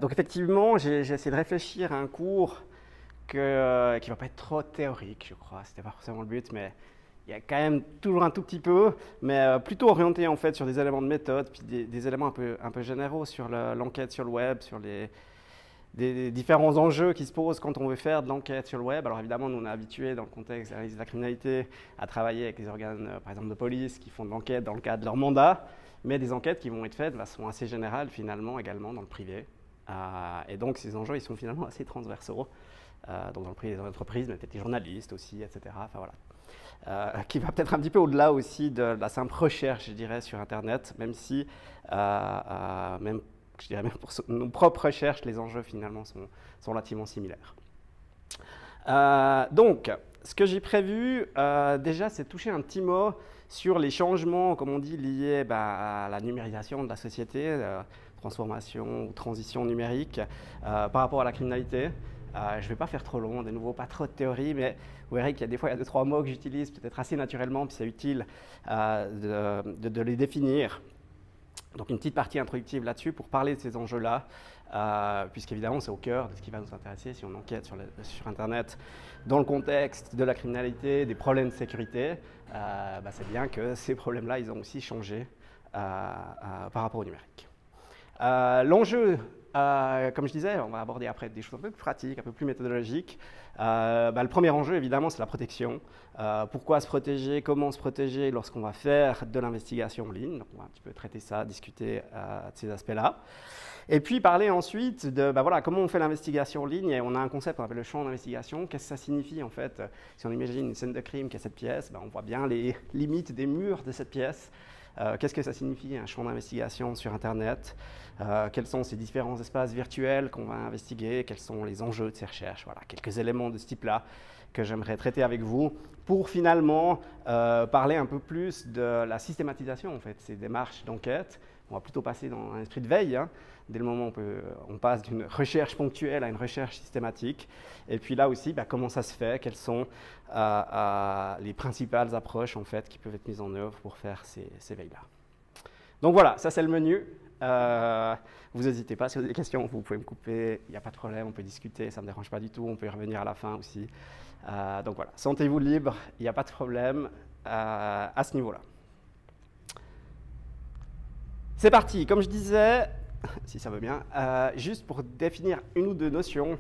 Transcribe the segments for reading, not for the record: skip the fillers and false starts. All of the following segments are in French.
Donc effectivement, j'ai essayé de réfléchir à un cours qui ne va pas être trop théorique, je crois. C'était pas forcément le but, mais il y a quand même toujours un tout petit peu, mais plutôt orienté en fait sur des éléments de méthode, puis des éléments un peu généraux sur l'enquête sur le web, sur des différents enjeux qui se posent quand on veut faire de l'enquête sur le web. Alors évidemment, nous on est habitués dans le contexte de l'analyse de la criminalité à travailler avec les organes, par exemple, de police qui font de l'enquête dans le cadre de leur mandat, mais des enquêtes qui vont être faites de façon assez générale finalement également dans le privé. Et donc ces enjeux, ils sont finalement assez transversaux. Donc dans le privé des entreprises, mais peut-être les journalistes aussi, etc. Enfin voilà. Qui va peut-être un petit peu au-delà aussi de la simple recherche, je dirais, sur Internet, même si, même, je dirais même pour nos propres recherches, les enjeux finalement sont relativement similaires. Donc, ce que j'ai prévu, déjà, c'est de toucher un petit mot sur les changements, comme on dit, liés à la numérisation de la société, transformation ou transition numérique, par rapport à la criminalité. Je ne vais pas faire trop long, de nouveau, pas trop de théorie, mais vous verrez qu'il y a des fois, il y a 2-3 mots que j'utilise peut-être assez naturellement, puis c'est utile de les définir. Donc une petite partie introductive là-dessus pour parler de ces enjeux-là, puisqu'évidemment c'est au cœur de ce qui va nous intéresser si on enquête sur Internet dans le contexte de la criminalité, des problèmes de sécurité. C'est bien que ces problèmes-là, ils ont aussi changé par rapport au numérique. L'enjeu, comme je disais, on va aborder après des choses un peu plus pratiques, un peu plus méthodologiques. Le premier enjeu, évidemment, c'est la protection. Pourquoi se protéger, comment se protéger lorsqu'on va faire de l'investigation en ligne. Donc, on va un petit peu traiter ça, discuter de ces aspects-là. Et puis, parler ensuite de comment on fait l'investigation en ligne. Et on a un concept qu'on appelle le champ d'investigation. Qu'est-ce que ça signifie, en fait? Si on imagine une scène de crime qui a cette pièce, on voit bien les limites des murs de cette pièce. Qu'est-ce que ça signifie, un champ d'investigation sur Internet? Quels sont ces différents espaces virtuels qu'on va investiguer? Quels sont les enjeux de ces recherches? Voilà, quelques éléments de ce type-là que j'aimerais traiter avec vous pour finalement parler un peu plus de la systématisation, en fait, ces démarches d'enquête. On va plutôt passer dans un esprit de veille, hein. Dès le moment où on passe d'une recherche ponctuelle à une recherche systématique. Et puis là aussi, comment ça se fait? Quelles sont les principales approches en fait, qui peuvent être mises en œuvre pour faire ces veilles-là? Donc voilà, ça c'est le menu. Vous n'hésitez pas, si vous avez des questions, vous pouvez me couper, il n'y a pas de problème, on peut discuter, ça ne me dérange pas du tout, on peut y revenir à la fin aussi. Donc voilà, sentez-vous libre, il n'y a pas de problème à ce niveau-là. C'est parti, comme je disais, si ça veut bien, juste pour définir une ou deux notions.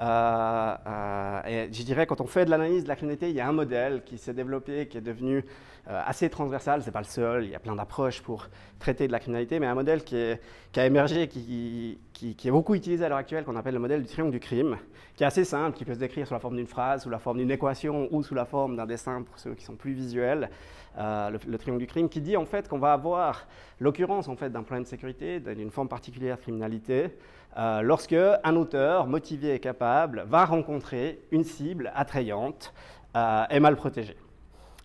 Et je dirais, quand on fait de l'analyse de la criminalité, il y a un modèle qui s'est développé, qui est devenu assez transversal. Ce n'est pas le seul, il y a plein d'approches pour traiter de la criminalité, mais un modèle qui a émergé, qui est beaucoup utilisé à l'heure actuelle, qu'on appelle le modèle du triangle du crime, qui est assez simple, qui peut se décrire sous la forme d'une phrase, sous la forme d'une équation ou sous la forme d'un dessin pour ceux qui sont plus visuels. Le triangle du crime qui dit en fait qu'on va avoir l'occurrence en fait, d'un problème de sécurité, d'une forme particulière de criminalité, lorsque un auteur motivé et capable va rencontrer une cible attrayante et mal protégée.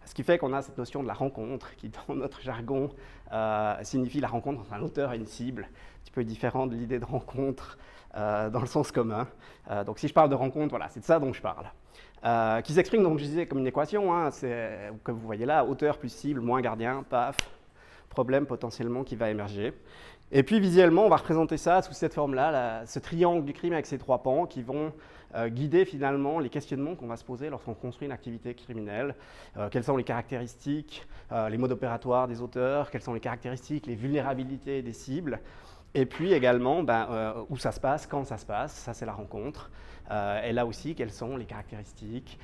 Ce qui fait qu'on a cette notion de la rencontre qui, dans notre jargon, signifie la rencontre entre un auteur et une cible, un petit peu différent de l'idée de rencontre dans le sens commun. Donc si je parle de rencontre, voilà, c'est de ça dont je parle. Qui s'exprime, donc je disais, comme une équation, hein, comme vous voyez là, auteur plus cible moins gardien, paf, problème potentiellement qui va émerger. Et puis visuellement, on va représenter ça sous cette forme-là, ce triangle du crime avec ces trois pans qui vont guider finalement les questionnements qu'on va se poser lorsqu'on construit une activité criminelle. Quelles sont les caractéristiques, les modes opératoires des auteurs, quelles sont les caractéristiques, les vulnérabilités des cibles. Et puis également, où ça se passe, quand ça se passe, ça c'est la rencontre. Et là aussi, quelles sont les caractéristiques,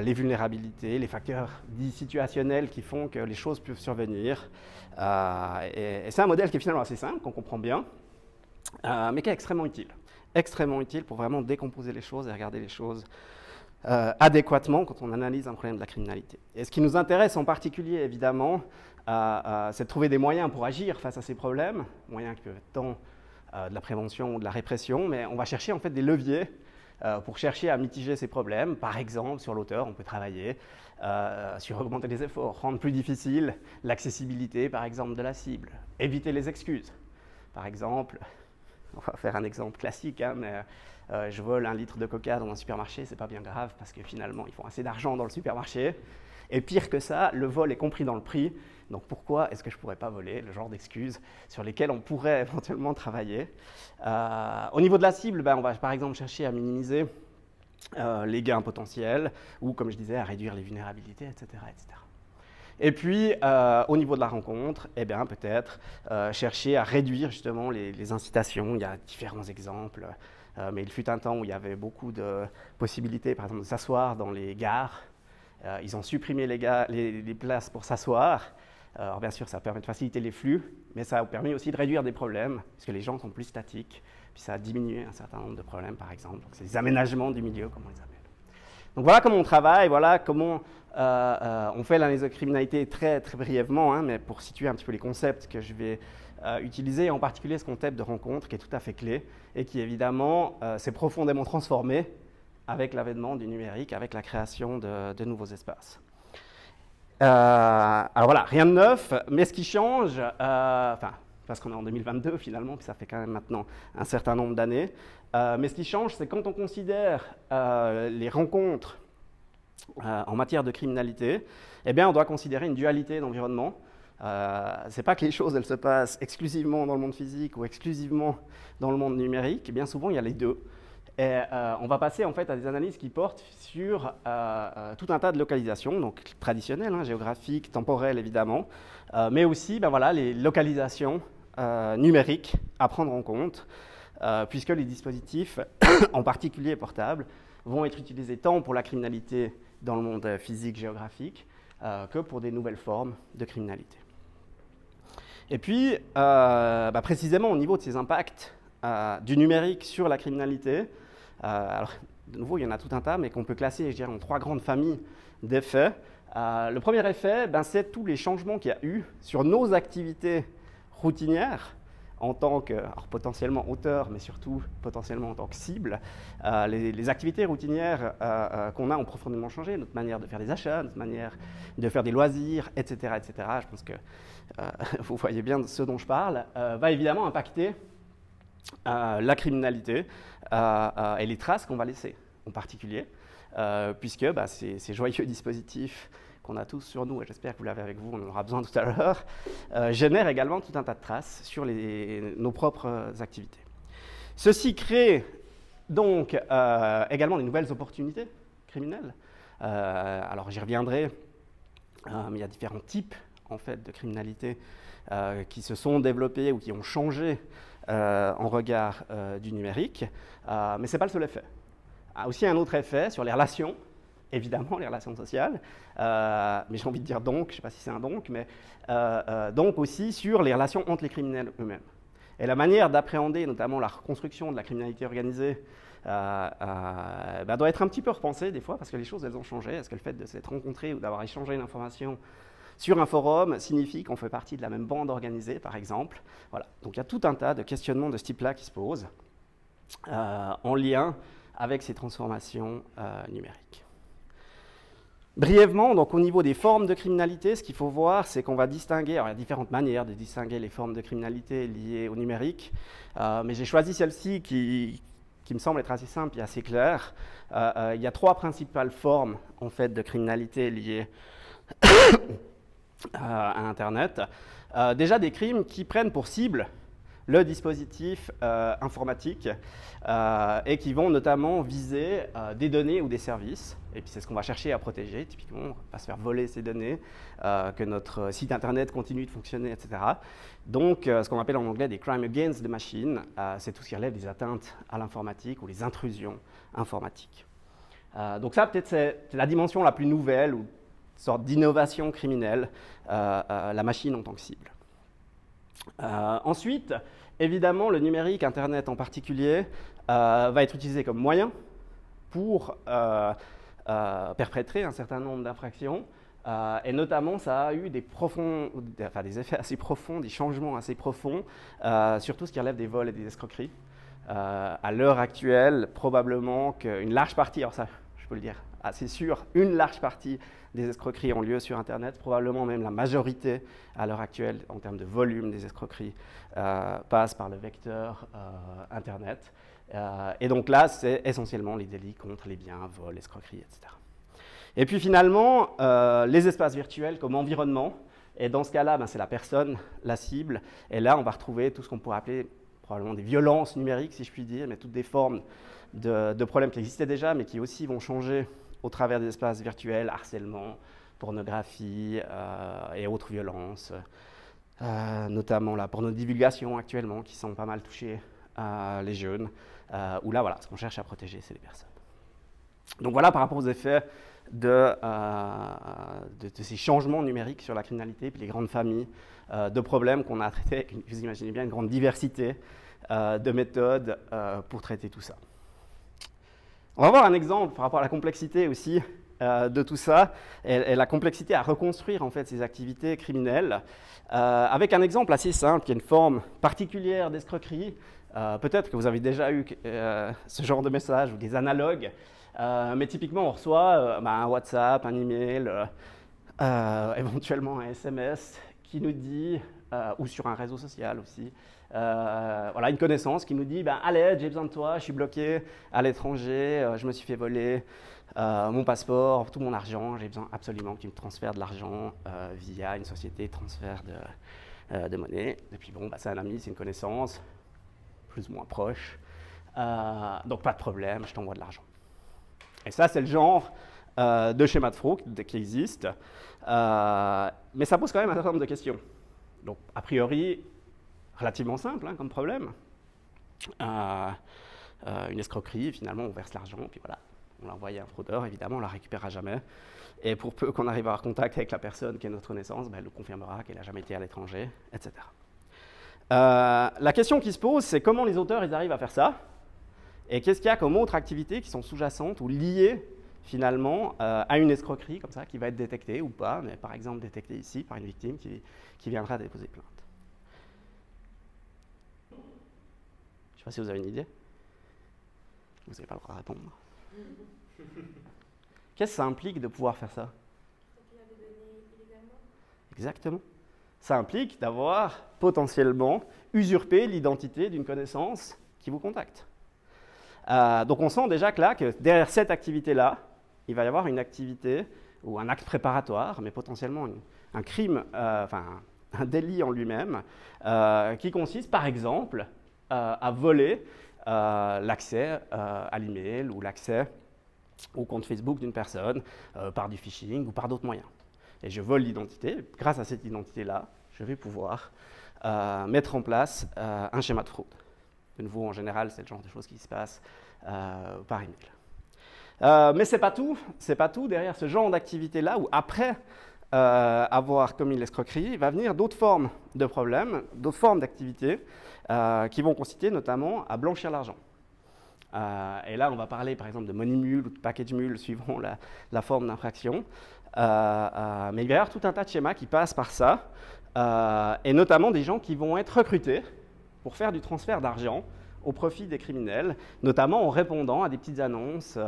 les vulnérabilités, les facteurs dits situationnels qui font que les choses peuvent survenir. Et c'est un modèle qui est finalement assez simple, qu'on comprend bien, mais qui est extrêmement utile. Extrêmement utile pour vraiment décomposer les choses et regarder les choses adéquatement quand on analyse un problème de la criminalité. Et ce qui nous intéresse en particulier, évidemment, c'est de trouver des moyens pour agir face à ces problèmes, moyens qui peuvent être tant de la prévention ou de la répression, mais on va chercher en fait des leviers pour chercher à mitiger ces problèmes. Par exemple, sur l'auteur, on peut travailler sur augmenter les efforts, rendre plus difficile l'accessibilité, par exemple, de la cible, éviter les excuses. Par exemple, on va faire un exemple classique, hein, mais je vole 1 litre de coca dans un supermarché, c'est pas bien grave parce que finalement, ils font assez d'argent dans le supermarché. Et pire que ça, le vol est compris dans le prix. Donc pourquoi est-ce que je ne pourrais pas voler? Le genre d'excuses sur lesquelles on pourrait éventuellement travailler. Au niveau de la cible, on va par exemple chercher à minimiser les gains potentiels ou, comme je disais, à réduire les vulnérabilités, etc. etc. Et puis, au niveau de la rencontre, peut-être chercher à réduire justement les incitations. Il y a différents exemples, mais il fut un temps où il y avait beaucoup de possibilités, par exemple, de s'asseoir dans les gares. Ils ont supprimé les places pour s'asseoir. Alors bien sûr, ça permet de faciliter les flux, mais ça a permis aussi de réduire des problèmes, puisque les gens sont plus statiques, puis ça a diminué un certain nombre de problèmes, par exemple. Donc c'est des aménagements du milieu, comme on les appelle. Donc voilà comment on travaille, voilà comment on fait l'analyse de criminalité très, très brièvement, mais pour situer un petit peu les concepts que je vais utiliser, en particulier ce concept de rencontre qui est tout à fait clé et qui évidemment s'est profondément transformé avec l'avènement du numérique, avec la création de nouveaux espaces. Alors voilà, rien de neuf, mais ce qui change, parce qu'on est en 2022 finalement, puis ça fait quand même maintenant un certain nombre d'années, mais ce qui change, c'est quand on considère les rencontres en matière de criminalité, on doit considérer une dualité d'environnement. C'est pas que les choses elles se passent exclusivement dans le monde physique ou exclusivement dans le monde numérique, bien souvent il y a les deux. Et on va passer en fait à des analyses qui portent sur tout un tas de localisations, donc traditionnelles, géographiques, temporelles évidemment, mais aussi les localisations numériques à prendre en compte, puisque les dispositifs, en particulier portables, vont être utilisés tant pour la criminalité dans le monde physique géographique que pour des nouvelles formes de criminalité. Et puis, précisément au niveau de ces impacts du numérique sur la criminalité, alors, de nouveau, il y en a tout un tas, mais qu'on peut classer, je dirais, en trois grandes familles d'effets. Le premier effet, c'est tous les changements qu'il y a eu sur nos activités routinières en tant que, alors, potentiellement auteur, mais surtout potentiellement en tant que cible. Les activités routinières qu'on a ont profondément changé, notre manière de faire des achats, notre manière de faire des loisirs, etc. etc. Je pense que vous voyez bien de ce dont je parle, va évidemment impacter la criminalité et les traces qu'on va laisser, en particulier, puisque ces joyeux dispositifs qu'on a tous sur nous, et j'espère que vous l'avez avec vous, on en aura besoin tout à l'heure, génèrent également tout un tas de traces sur nos propres activités. Ceci crée donc également des nouvelles opportunités criminelles. Alors j'y reviendrai, mais il y a différents types en fait, de criminalité qui se sont développés ou qui ont changé en regard du numérique, mais ce n'est pas le seul effet. Il y a aussi un autre effet sur les relations, évidemment les relations sociales, mais j'ai envie de dire donc, je ne sais pas si c'est un donc, mais donc aussi sur les relations entre les criminels eux-mêmes. Et la manière d'appréhender notamment la reconstruction de la criminalité organisée doit être un petit peu repensée des fois, parce que les choses elles ont changé. Est-ce que le fait de s'être rencontrés ou d'avoir échangé une information sur un forum signifie qu'on fait partie de la même bande organisée, par exemple. Voilà. Donc il y a tout un tas de questionnements de ce type-là qui se posent en lien avec ces transformations numériques. Brièvement, donc au niveau des formes de criminalité, ce qu'il faut voir, c'est qu'on va distinguer, alors il y a différentes manières de distinguer les formes de criminalité liées au numérique, mais j'ai choisi celle-ci qui me semble être assez simple et assez claire. Il y a trois principales formes en fait, de criminalité liées à Internet. Déjà des crimes qui prennent pour cible le dispositif informatique et qui vont notamment viser des données ou des services. Et puis c'est ce qu'on va chercher à protéger. Typiquement, on ne va pas se faire voler ces données, que notre site Internet continue de fonctionner, etc. Donc ce qu'on appelle en anglais des crimes against the machine, c'est tout ce qui relève des atteintes à l'informatique ou les intrusions informatiques. Donc ça, peut-être, c'est la dimension la plus nouvelle ou sorte d'innovation criminelle, la machine en tant que cible. Ensuite, évidemment, le numérique, Internet en particulier, va être utilisé comme moyen pour perpétrer un certain nombre d'infractions. Et notamment, ça a eu des effets assez profonds, des changements assez profonds, sur tout ce qui relève des vols et des escroqueries. À l'heure actuelle, probablement qu'une large partie, alors ça, je peux le dire, c'est sûr, une large partie des escroqueries ont lieu sur Internet, probablement même la majorité à l'heure actuelle en termes de volume des escroqueries passe par le vecteur Internet. Et donc là, c'est essentiellement les délits contre les biens, vols, escroqueries, etc. Et puis finalement, les espaces virtuels comme environnement. Et dans ce cas-là, c'est la personne, la cible. Et là, on va retrouver tout ce qu'on pourrait appeler probablement des violences numériques, si je puis dire, mais toutes des formes de problèmes qui existaient déjà, mais qui aussi vont changer au travers des espaces virtuels, harcèlement, pornographie et autres violences, notamment la pornodivulgation actuellement, qui sont pas mal touchées les jeunes, où là, voilà, ce qu'on cherche à protéger, c'est les personnes. Donc voilà par rapport aux effets de ces changements numériques sur la criminalité, puis les grandes familles de problèmes qu'on a traités avec, vous imaginez bien, une grande diversité de méthodes pour traiter tout ça. On va voir un exemple par rapport à la complexité aussi de tout ça, et la complexité à reconstruire en fait ces activités criminelles, avec un exemple assez simple, qui est une forme particulière d'escroquerie. Peut-être que vous avez déjà eu ce genre de message ou des analogues. Mais typiquement, on reçoit un WhatsApp, un email, éventuellement un SMS qui nous dit, ou sur un réseau social aussi, voilà, une connaissance qui nous dit allez, j'ai besoin de toi, je suis bloqué à l'étranger, je me suis fait voler mon passeport, tout mon argent, j'ai besoin absolument que tu me transfères de l'argent via une société de transfert de monnaie. Et puis bon, c'est un ami, c'est une connaissance, plus ou moins proche, donc pas de problème, je t'envoie de l'argent. Et ça, c'est le genre de schéma de fraude qui existe, mais ça pose quand même un certain nombre de questions. Donc, a priori, relativement simple comme problème. Une escroquerie, finalement, on verse l'argent, puis voilà, on l'a envoyé à un fraudeur, évidemment, on ne la récupérera jamais. Et pour peu qu'on arrive à avoir contact avec la personne qui est notre connaissance, elle nous confirmera qu'elle n'a jamais été à l'étranger, etc. La question qui se pose, c'est comment les auteurs ils arrivent à faire ça? Et qu'est-ce qu'il y a comme autres activités qui sont sous-jacentes ou liées finalement à une escroquerie comme ça, qui va être détectée ou pas, mais par exemple détectée ici par une victime qui viendra déposer plainte. Je ne sais pas si vous avez une idée. Vous n'avez pas le droit de répondre. Qu'est-ce que ça implique de pouvoir faire ça? Exactement. Ça implique d'avoir potentiellement usurpé l'identité d'une connaissance qui vous contacte. Donc on sent déjà que derrière cette activité-là, il va y avoir une activité ou un acte préparatoire, mais potentiellement un crime, un délit en lui-même, qui consiste par exemple à voler l'accès à l'email ou l'accès au compte Facebook d'une personne par du phishing ou par d'autres moyens. Et je vole l'identité, grâce à cette identité-là, je vais pouvoir mettre en place un schéma de fraude. De nouveau, en général, c'est le genre de choses qui se passent par email. Mais ce n'est pas tout. Derrière ce genre d'activité-là, où après avoir commis l'escroquerie, il va venir d'autres formes de problèmes, d'autres formes d'activités qui vont consister notamment à blanchir l'argent. Et là, on va parler par exemple de money mule ou de package mule, suivant la forme d'infraction. Mais il va y avoir tout un tas de schémas qui passent par ça, et notamment des gens qui vont être recrutés pour faire du transfert d'argent au profit des criminels, notamment en répondant à des petites annonces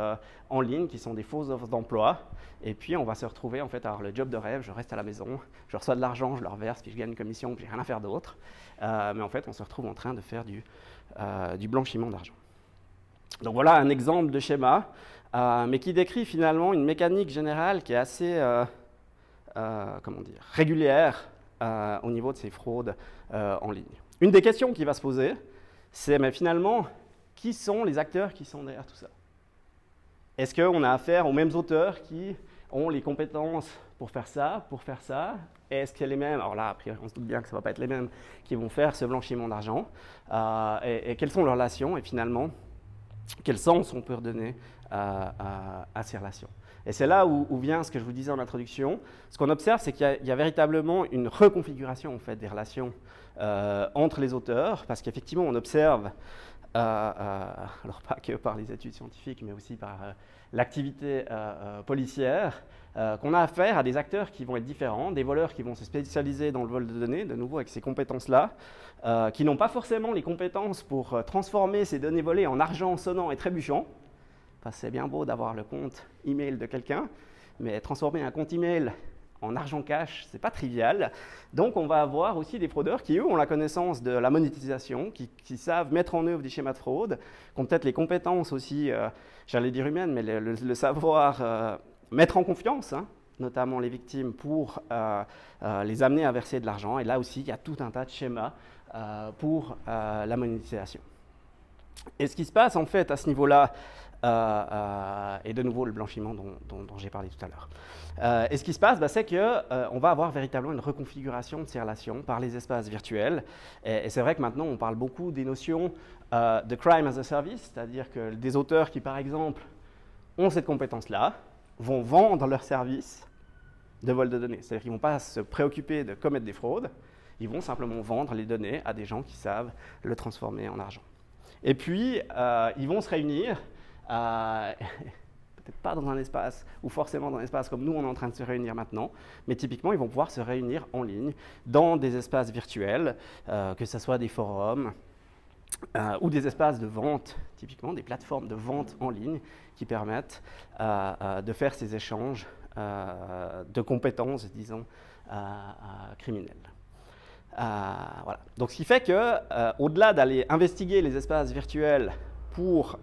en ligne qui sont des fausses offres d'emploi. Et puis on va se retrouver en fait à avoir le job de rêve, je reste à la maison, je reçois de l'argent, je le reverse, puis je gagne une commission, puis j'ai rien à faire d'autre. Mais en fait, on se retrouve en train de faire du blanchiment d'argent. Donc voilà un exemple de schéma, mais qui décrit finalement une mécanique générale qui est assez régulière au niveau de ces fraudes en ligne. Une des questions qui va se poser, c'est mais finalement, qui sont les acteurs qui sont derrière tout ça? Est-ce qu'on a affaire aux mêmes auteurs qui ont les compétences pour faire ça? Est-ce que les mêmes, alors là, a priori, on se doute bien que ça ne va pas être les mêmes, qui vont faire ce blanchiment d'argent? Et quelles sont leurs relations? Et finalement, quel sens on peut redonner à ces relations? Et c'est là où vient ce que je vous disais en introduction. Ce qu'on observe, c'est qu'il y a véritablement une reconfiguration en fait, des relations entre les auteurs, parce qu'effectivement, on observe, alors pas que par les études scientifiques, mais aussi par l'activité policière, qu'on a affaire à des acteurs qui vont être différents, des voleurs qui vont se spécialiser dans le vol de données, de nouveau avec ces compétences-là, qui n'ont pas forcément les compétences pour transformer ces données volées en argent sonnant et trébuchant. C'est bien beau d'avoir le compte email de quelqu'un, mais transformer un compte email en argent cash, c'est pas trivial. Donc on va avoir aussi des fraudeurs qui, eux, ont la connaissance de la monétisation, qui savent mettre en œuvre des schémas de fraude, qui ont peut-être les compétences aussi, j'allais dire humaines, mais le savoir mettre en confiance, hein, notamment les victimes, pour les amener à verser de l'argent. Et là aussi, il y a tout un tas de schémas pour la monétisation. Et ce qui se passe en fait à ce niveau-là, et de nouveau le blanchiment dont j'ai parlé tout à l'heure. Et ce qui se passe, c'est qu'on va avoir véritablement une reconfiguration de ces relations par les espaces virtuels. Et c'est vrai que maintenant, on parle beaucoup des notions de crime as a service, c'est-à-dire que des auteurs qui, par exemple, ont cette compétence-là, vont vendre leurs services de vol de données. C'est-à-dire qu'ils ne vont pas se préoccuper de commettre des fraudes, ils vont simplement vendre les données à des gens qui savent le transformer en argent. Et puis, ils vont se réunir, peut-être pas dans un espace, ou forcément dans un espace comme nous, on est en train de se réunir maintenant, mais typiquement, ils vont pouvoir se réunir en ligne, dans des espaces virtuels, que ce soit des forums, ou des espaces de vente, typiquement des plateformes de vente en ligne, qui permettent de faire ces échanges de compétences, disons, criminelles. Voilà. Donc, ce qui fait que, au-delà d'aller investiguer les espaces virtuels pour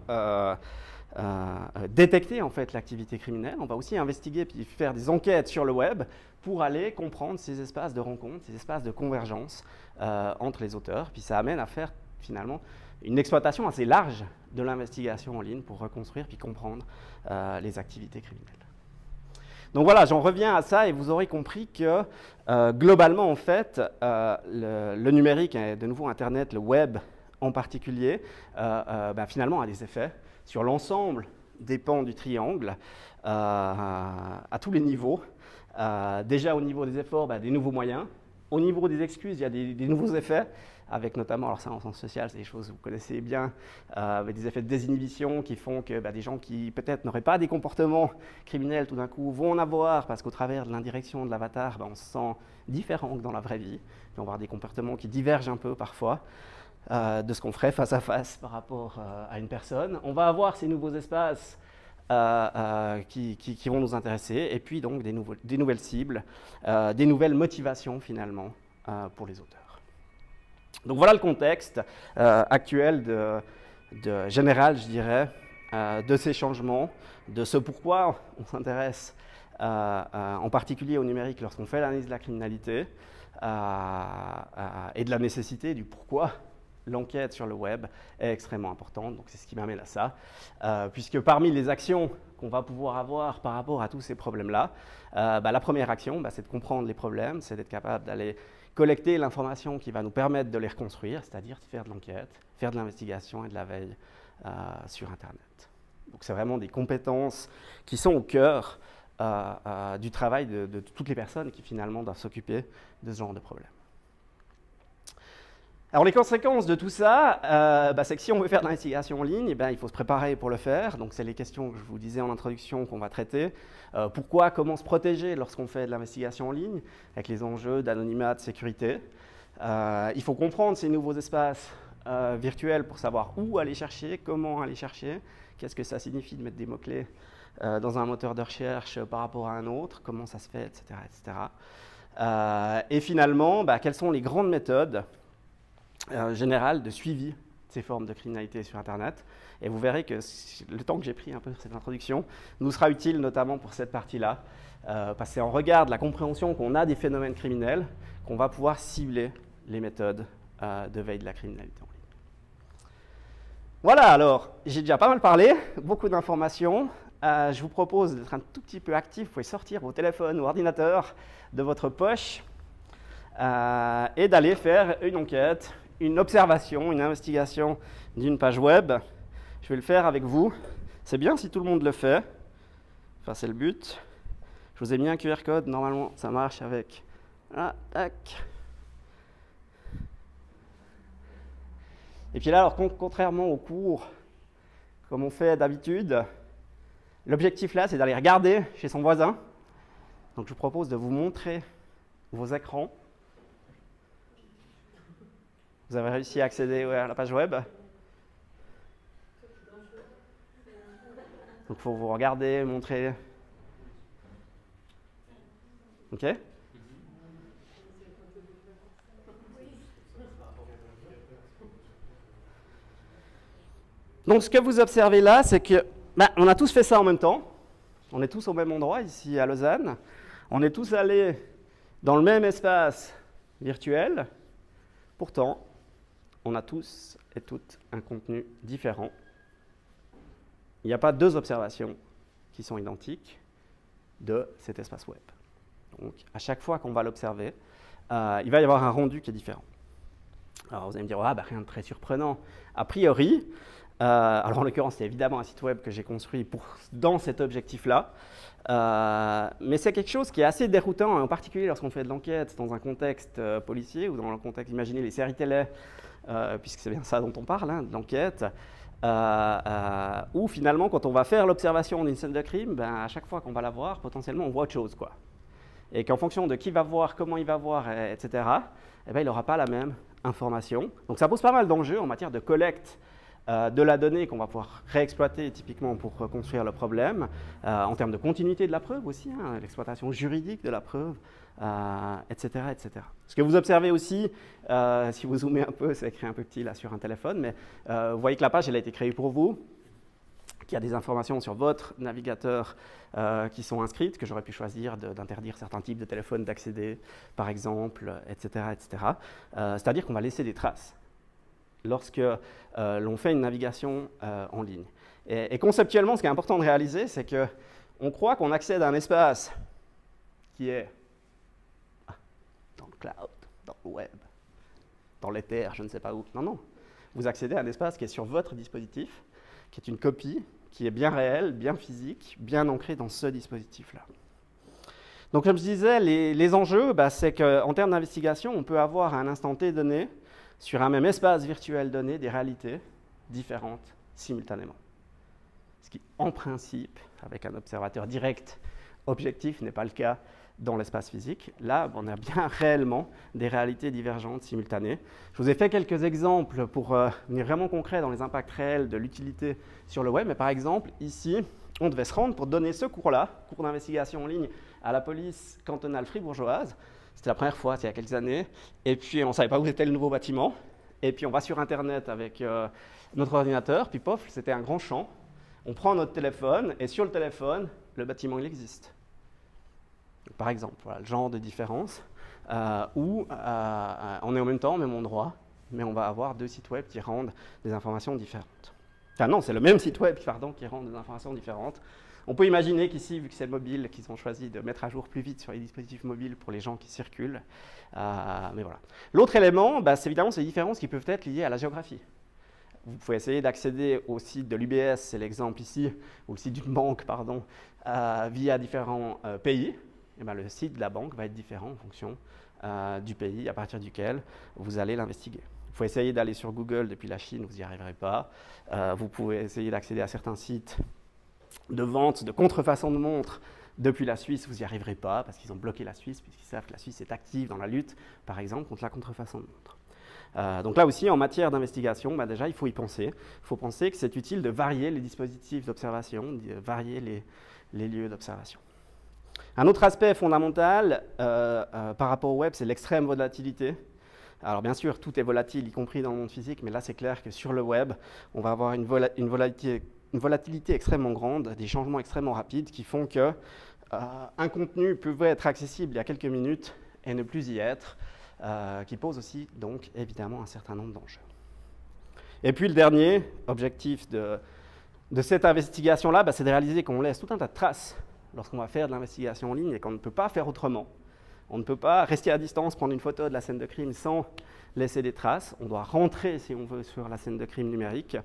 détecter en fait l'activité criminelle, on va aussi investiguer puis faire des enquêtes sur le web pour aller comprendre ces espaces de rencontre, ces espaces de convergence entre les auteurs. Puis ça amène à faire finalement une exploitation assez large de l'investigation en ligne pour reconstruire puis comprendre les activités criminelles. Donc voilà, j'en reviens à ça et vous aurez compris que globalement, en fait, le numérique, et de nouveau Internet, le web en particulier, finalement a des effets sur l'ensemble des pans du triangle, à tous les niveaux. Déjà au niveau des efforts, des nouveaux moyens. Au niveau des excuses, il y a des nouveaux effets, avec notamment, alors ça en sens social, c'est des choses que vous connaissez bien, avec des effets de désinhibition qui font que des gens qui peut-être n'auraient pas des comportements criminels tout d'un coup vont en avoir, parce qu'au travers de l'indirection de l'avatar, on se sent différent que dans la vraie vie. Puis on va avoir des comportements qui divergent un peu parfois de ce qu'on ferait face à face par rapport à une personne. On va avoir ces nouveaux espaces qui vont nous intéresser, et puis donc des nouvelles cibles, des nouvelles motivations finalement pour les auteurs. Donc voilà le contexte actuel général, je dirais, de ces changements, de ce pourquoi on s'intéresse en particulier au numérique lorsqu'on fait l'analyse de la criminalité, et de la nécessité du pourquoi l'enquête sur le web est extrêmement importante. Donc c'est ce qui m'amène à ça, puisque parmi les actions qu'on va pouvoir avoir par rapport à tous ces problèmes-là, la première action, c'est de comprendre les problèmes, c'est d'être capable d'aller collecter l'information qui va nous permettre de les reconstruire, c'est-à-dire de faire de l'enquête, faire de l'investigation et de la veille sur Internet. Donc c'est vraiment des compétences qui sont au cœur du travail de toutes les personnes qui finalement doivent s'occuper de ce genre de problème. Alors les conséquences de tout ça, c'est que si on veut faire de l'investigation en ligne, il faut se préparer pour le faire. Donc c'est les questions que je vous disais en introduction qu'on va traiter. Pourquoi, comment se protéger lorsqu'on fait de l'investigation en ligne, avec les enjeux d'anonymat, de sécurité. Il faut comprendre ces nouveaux espaces virtuels pour savoir où aller chercher, comment aller chercher, qu'est-ce que ça signifie de mettre des mots-clés dans un moteur de recherche par rapport à un autre, comment ça se fait, etc. etc. Et finalement, quelles sont les grandes méthodes générale de suivi de ces formes de criminalité sur Internet. Et vous verrez que le temps que j'ai pris un peu sur cette introduction nous sera utile notamment pour cette partie-là, parce que c'est en regard de la compréhension qu'on a des phénomènes criminels qu'on va pouvoir cibler les méthodes de veille de la criminalité en ligne. Voilà, alors, j'ai déjà pas mal parlé, beaucoup d'informations. Je vous propose d'être un tout petit peu actif. Vous pouvez sortir vos téléphones ou ordinateurs de votre poche et d'aller faire une enquête, une observation, une investigation d'une page web. Je vais le faire avec vous. C'est bien si tout le monde le fait. Enfin, c'est le but. Je vous ai mis un QR code. Normalement, ça marche avec... Ah, tac. Et puis là, alors, contrairement au cours, comme on fait d'habitude, l'objectif là, c'est d'aller regarder chez son voisin. Donc, je vous propose de vous montrer vos écrans. Vous avez réussi à accéder à la page web. Donc il faut vous regarder, montrer. OK? Donc ce que vous observez là, c'est que on a tous fait ça en même temps. On est tous au même endroit ici à Lausanne. On est tous allés dans le même espace virtuel. Pourtant, on a tous et toutes un contenu différent. Il n'y a pas deux observations qui sont identiques de cet espace web. Donc, à chaque fois qu'on va l'observer, il va y avoir un rendu qui est différent. Alors, vous allez me dire, ah, bah, rien de très surprenant. A priori, alors en l'occurrence, c'est évidemment un site web que j'ai construit dans cet objectif-là, mais c'est quelque chose qui est assez déroutant, en particulier lorsqu'on fait de l'enquête dans un contexte policier ou dans le contexte, imaginez les séries télé, puisque c'est bien ça dont on parle, hein, de l'enquête, où finalement, quand on va faire l'observation d'une scène de crime, ben, à chaque fois qu'on va la voir, potentiellement, on voit autre chose, quoi. Et qu'en fonction de qui va voir, comment il va voir, etc., eh ben, il n'aura pas la même information. Donc ça pose pas mal d'enjeux en matière de collecte de la donnée qu'on va pouvoir réexploiter typiquement pour construire le problème, en termes de continuité de la preuve aussi, hein, l'exploitation juridique de la preuve, etc., etc. Ce que vous observez aussi, si vous zoomez un peu, c'est écrit un peu petit là sur un téléphone, mais vous voyez que la page elle a été créée pour vous, qu'il y a des informations sur votre navigateur qui sont inscrites, que j'aurais pu choisir d'interdire certains types de téléphones d'accéder, par exemple, etc., etc. C'est-à-dire qu'on va laisser des traces lorsque l'on fait une navigation en ligne. Et conceptuellement, ce qui est important de réaliser, c'est qu'on croit qu'on accède à un espace qui est dans le cloud, dans le web, dans l'éther, je ne sais pas où. Non, non. Vous accédez à un espace qui est sur votre dispositif, qui est une copie, qui est bien réelle, bien physique, bien ancrée dans ce dispositif-là. Donc, comme je disais, les enjeux, bah, c'est qu'en termes d'investigation, on peut avoir à un instant T donné, sur un même espace virtuel donné, des réalités différentes simultanément. Ce qui, en principe, avec un observateur direct, objectif, n'est pas le cas dans l'espace physique. Là, on a bien réellement des réalités divergentes simultanées. Je vous ai fait quelques exemples pour venir vraiment concret dans les impacts réels de l'utilité sur le web. Mais par exemple, ici, on devait se rendre pour donner ce cours-là, cours d'investigation en ligne à la police cantonale fribourgeoise. C'était la première fois, il y a quelques années. Et puis, on ne savait pas où était le nouveau bâtiment. Et puis, on va sur Internet avec notre ordinateur. Puis, pof, c'était un grand champ. On prend notre téléphone. Et sur le téléphone, le bâtiment, il existe. Par exemple, voilà le genre de différence où on est en même temps au même endroit, mais on va avoir deux sites web qui rendent des informations différentes. Enfin non, c'est le même site web pardon, qui rend des informations différentes. On peut imaginer qu'ici, vu que c'est le mobile, qu'ils ont choisi de mettre à jour plus vite sur les dispositifs mobiles pour les gens qui circulent. Mais voilà. L'autre élément, bah, c'est évidemment ces différences qui peuvent être liées à la géographie. Vous pouvez essayer d'accéder au site de l'UBS, c'est l'exemple ici, ou le site d'une banque, pardon, via différents pays. Et bien, le site de la banque va être différent en fonction du pays à partir duquel vous allez l'investiguer. Il faut essayer d'aller sur Google depuis la Chine, vous n'y arriverez pas. Vous pouvez essayer d'accéder à certains sites de vente, de contrefaçon de montres depuis la Suisse, vous n'y arriverez pas parce qu'ils ont bloqué la Suisse, puisqu'ils savent que la Suisse est active dans la lutte, par exemple, contre la contrefaçon de montres. Donc là aussi, en matière d'investigation, bah déjà, il faut y penser. Il faut penser que c'est utile de varier les dispositifs d'observation, de varier les lieux d'observation. Un autre aspect fondamental par rapport au web, c'est l'extrême volatilité. Alors bien sûr, tout est volatile, y compris dans le monde physique, mais là c'est clair que sur le web, on va avoir une volatilité extrêmement grande, des changements extrêmement rapides qui font que un contenu pouvait être accessible il y a quelques minutes et ne plus y être, qui pose aussi donc évidemment un certain nombre d'enjeux. Et puis le dernier objectif de cette investigation-là, bah, c'est de réaliser qu'on laisse tout un tas de traces lorsqu'on va faire de l'investigation en ligne et qu'on ne peut pas faire autrement. On ne peut pas rester à distance, prendre une photo de la scène de crime sans laisser des traces. On doit rentrer, si on veut, sur la scène de crime numérique.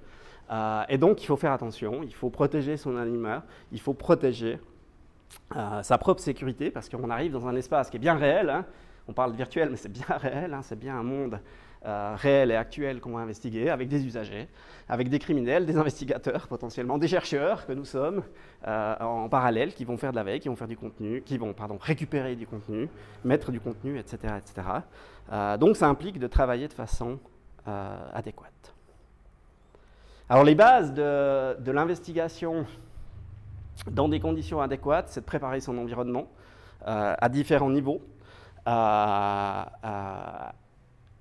Et donc, il faut faire attention, il faut protéger son anonymat, il faut protéger sa propre sécurité, parce qu'on arrive dans un espace qui est bien réel. Hein. On parle virtuel, mais c'est bien réel, hein, c'est bien un monde réel et actuel qu'on va investiguer, avec des usagers, avec des criminels, des investigateurs potentiellement, des chercheurs que nous sommes en parallèle, qui vont faire de la veille, qui vont faire du contenu, qui vont récupérer du contenu, mettre du contenu, etc. etc. Donc ça implique de travailler de façon adéquate. Alors les bases de l'investigation dans des conditions adéquates, c'est de préparer son environnement à différents niveaux.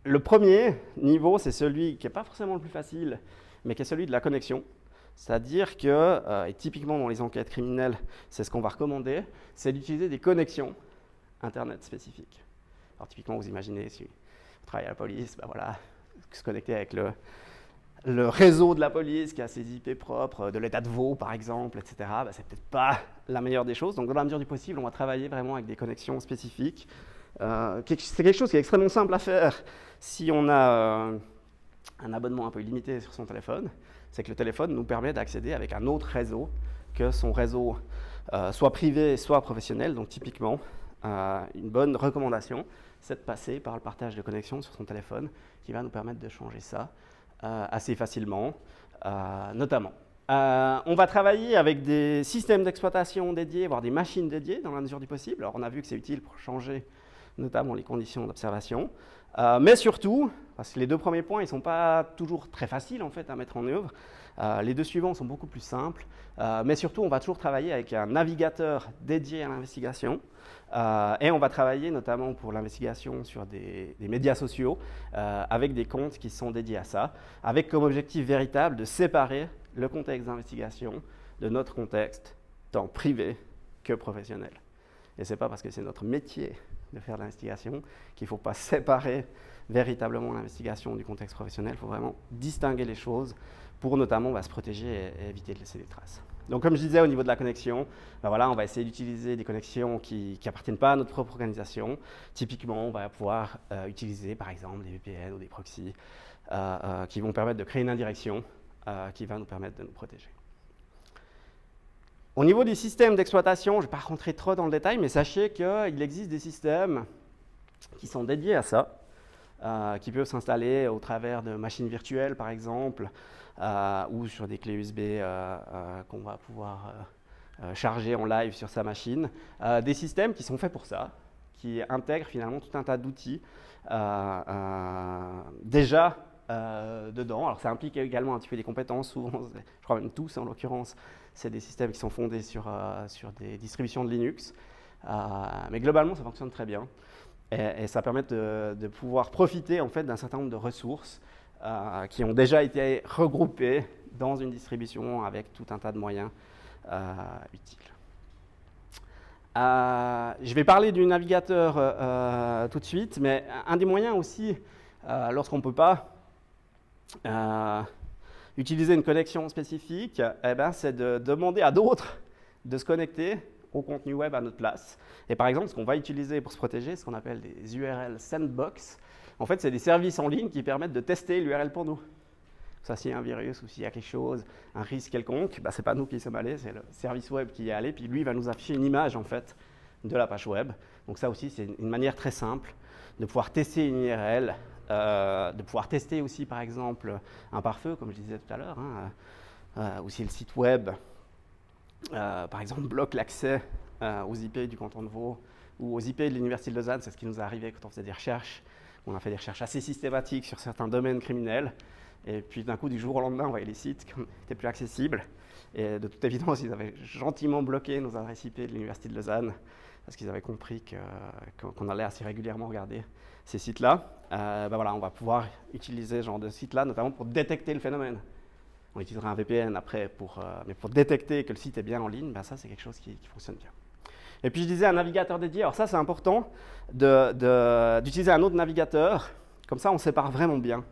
Le premier niveau, c'est celui qui n'est pas forcément le plus facile, mais qui est celui de la connexion. C'est-à-dire que, et typiquement dans les enquêtes criminelles, c'est ce qu'on va recommander, c'est d'utiliser des connexions Internet spécifiques. Alors typiquement, vous imaginez, si vous travaillez à la police, ben voilà, se connecter avec le réseau de la police qui a ses IP propres, de l'état de Vaud par exemple, etc., ben, c'est peut-être pas la meilleure des choses. Donc dans la mesure du possible, on va travailler vraiment avec des connexions spécifiques. C'est quelque chose qui est extrêmement simple à faire si on a un abonnement un peu illimité sur son téléphone. C'est que le téléphone nous permet d'accéder avec un autre réseau que son réseau soit privé, soit professionnel. Donc typiquement, une bonne recommandation, c'est de passer par le partage de connexion sur son téléphone qui va nous permettre de changer ça assez facilement, notamment. On va travailler avec des systèmes d'exploitation dédiés, voire des machines dédiées dans la mesure du possible. Alors on a vu que c'est utile pour changer notamment les conditions d'observation. Mais surtout, parce que les deux premiers points, ils ne sont pas toujours très faciles en fait, à mettre en œuvre. Les deux suivants sont beaucoup plus simples. Mais surtout, on va toujours travailler avec un navigateur dédié à l'investigation. Et on va travailler notamment pour l'investigation sur des médias sociaux avec des comptes qui sont dédiés à ça, avec comme objectif véritable de séparer le contexte d'investigation de notre contexte, tant privé que professionnel. Et ce n'est pas parce que c'est notre métier de faire de l'investigation qu'il ne faut pas séparer véritablement l'investigation du contexte professionnel. Il faut vraiment distinguer les choses pour notamment se protéger et éviter de laisser des traces. Donc comme je disais au niveau de la connexion, ben voilà, on va essayer d'utiliser des connexions qui n'appartiennent pas à notre propre organisation. Typiquement, on va pouvoir utiliser par exemple des VPN ou des proxys qui vont permettre de créer une indirection qui va nous permettre de nous protéger. Au niveau des systèmes d'exploitation, je ne vais pas rentrer trop dans le détail, mais sachez qu'il existe des systèmes qui sont dédiés à ça, qui peuvent s'installer au travers de machines virtuelles, par exemple, ou sur des clés USB qu'on va pouvoir charger en live sur sa machine. Des systèmes qui sont faits pour ça, qui intègrent finalement tout un tas d'outils déjà dedans. Alors ça implique également un petit peu des compétences, souvent, je crois même tous en l'occurrence, c'est des systèmes qui sont fondés sur des distributions de Linux. Mais globalement, ça fonctionne très bien. Et ça permet de pouvoir profiter en fait, d'un certain nombre de ressources qui ont déjà été regroupées dans une distribution avec tout un tas de moyens utiles. Je vais parler du navigateur tout de suite, mais un des moyens aussi, lorsqu'on ne peut pas utiliser une connexion spécifique, eh ben, c'est de demander à d'autres de se connecter au contenu web à notre place. Et par exemple, ce qu'on va utiliser pour se protéger, ce qu'on appelle des URL sandbox. En fait, c'est des services en ligne qui permettent de tester l'URL pour nous. Ça, s'il y a un virus ou s'il y a quelque chose, un risque quelconque, bah, ce n'est pas nous qui y sommes allés, c'est le service web qui y est allé, puis lui, il va nous afficher une image en fait, de la page web. Donc ça aussi, c'est une manière très simple de pouvoir tester une URL, de pouvoir tester aussi, par exemple, un pare-feu, comme je disais tout à l'heure, hein, ou si le site web, par exemple, bloque l'accès aux IP du canton de Vaud ou aux IP de l'Université de Lausanne. C'est ce qui nous est arrivé quand on faisait des recherches. On a fait des recherches assez systématiques sur certains domaines criminels. Et puis d'un coup, du jour au lendemain, on voyait les sites qui n'étaient plus accessibles. Et de toute évidence, ils avaient gentiment bloqué nos adresses IP de l'Université de Lausanne parce qu'ils avaient compris qu'on allait assez régulièrement regarder ces sites-là. Ben voilà, on va pouvoir utiliser ce genre de sites-là, notamment pour détecter le phénomène. On utilisera un VPN après, mais pour détecter que le site est bien en ligne, ben ça c'est quelque chose qui fonctionne bien. Et puis je disais un navigateur dédié, alors ça c'est important d'utiliser un autre navigateur, comme ça on sépare vraiment bien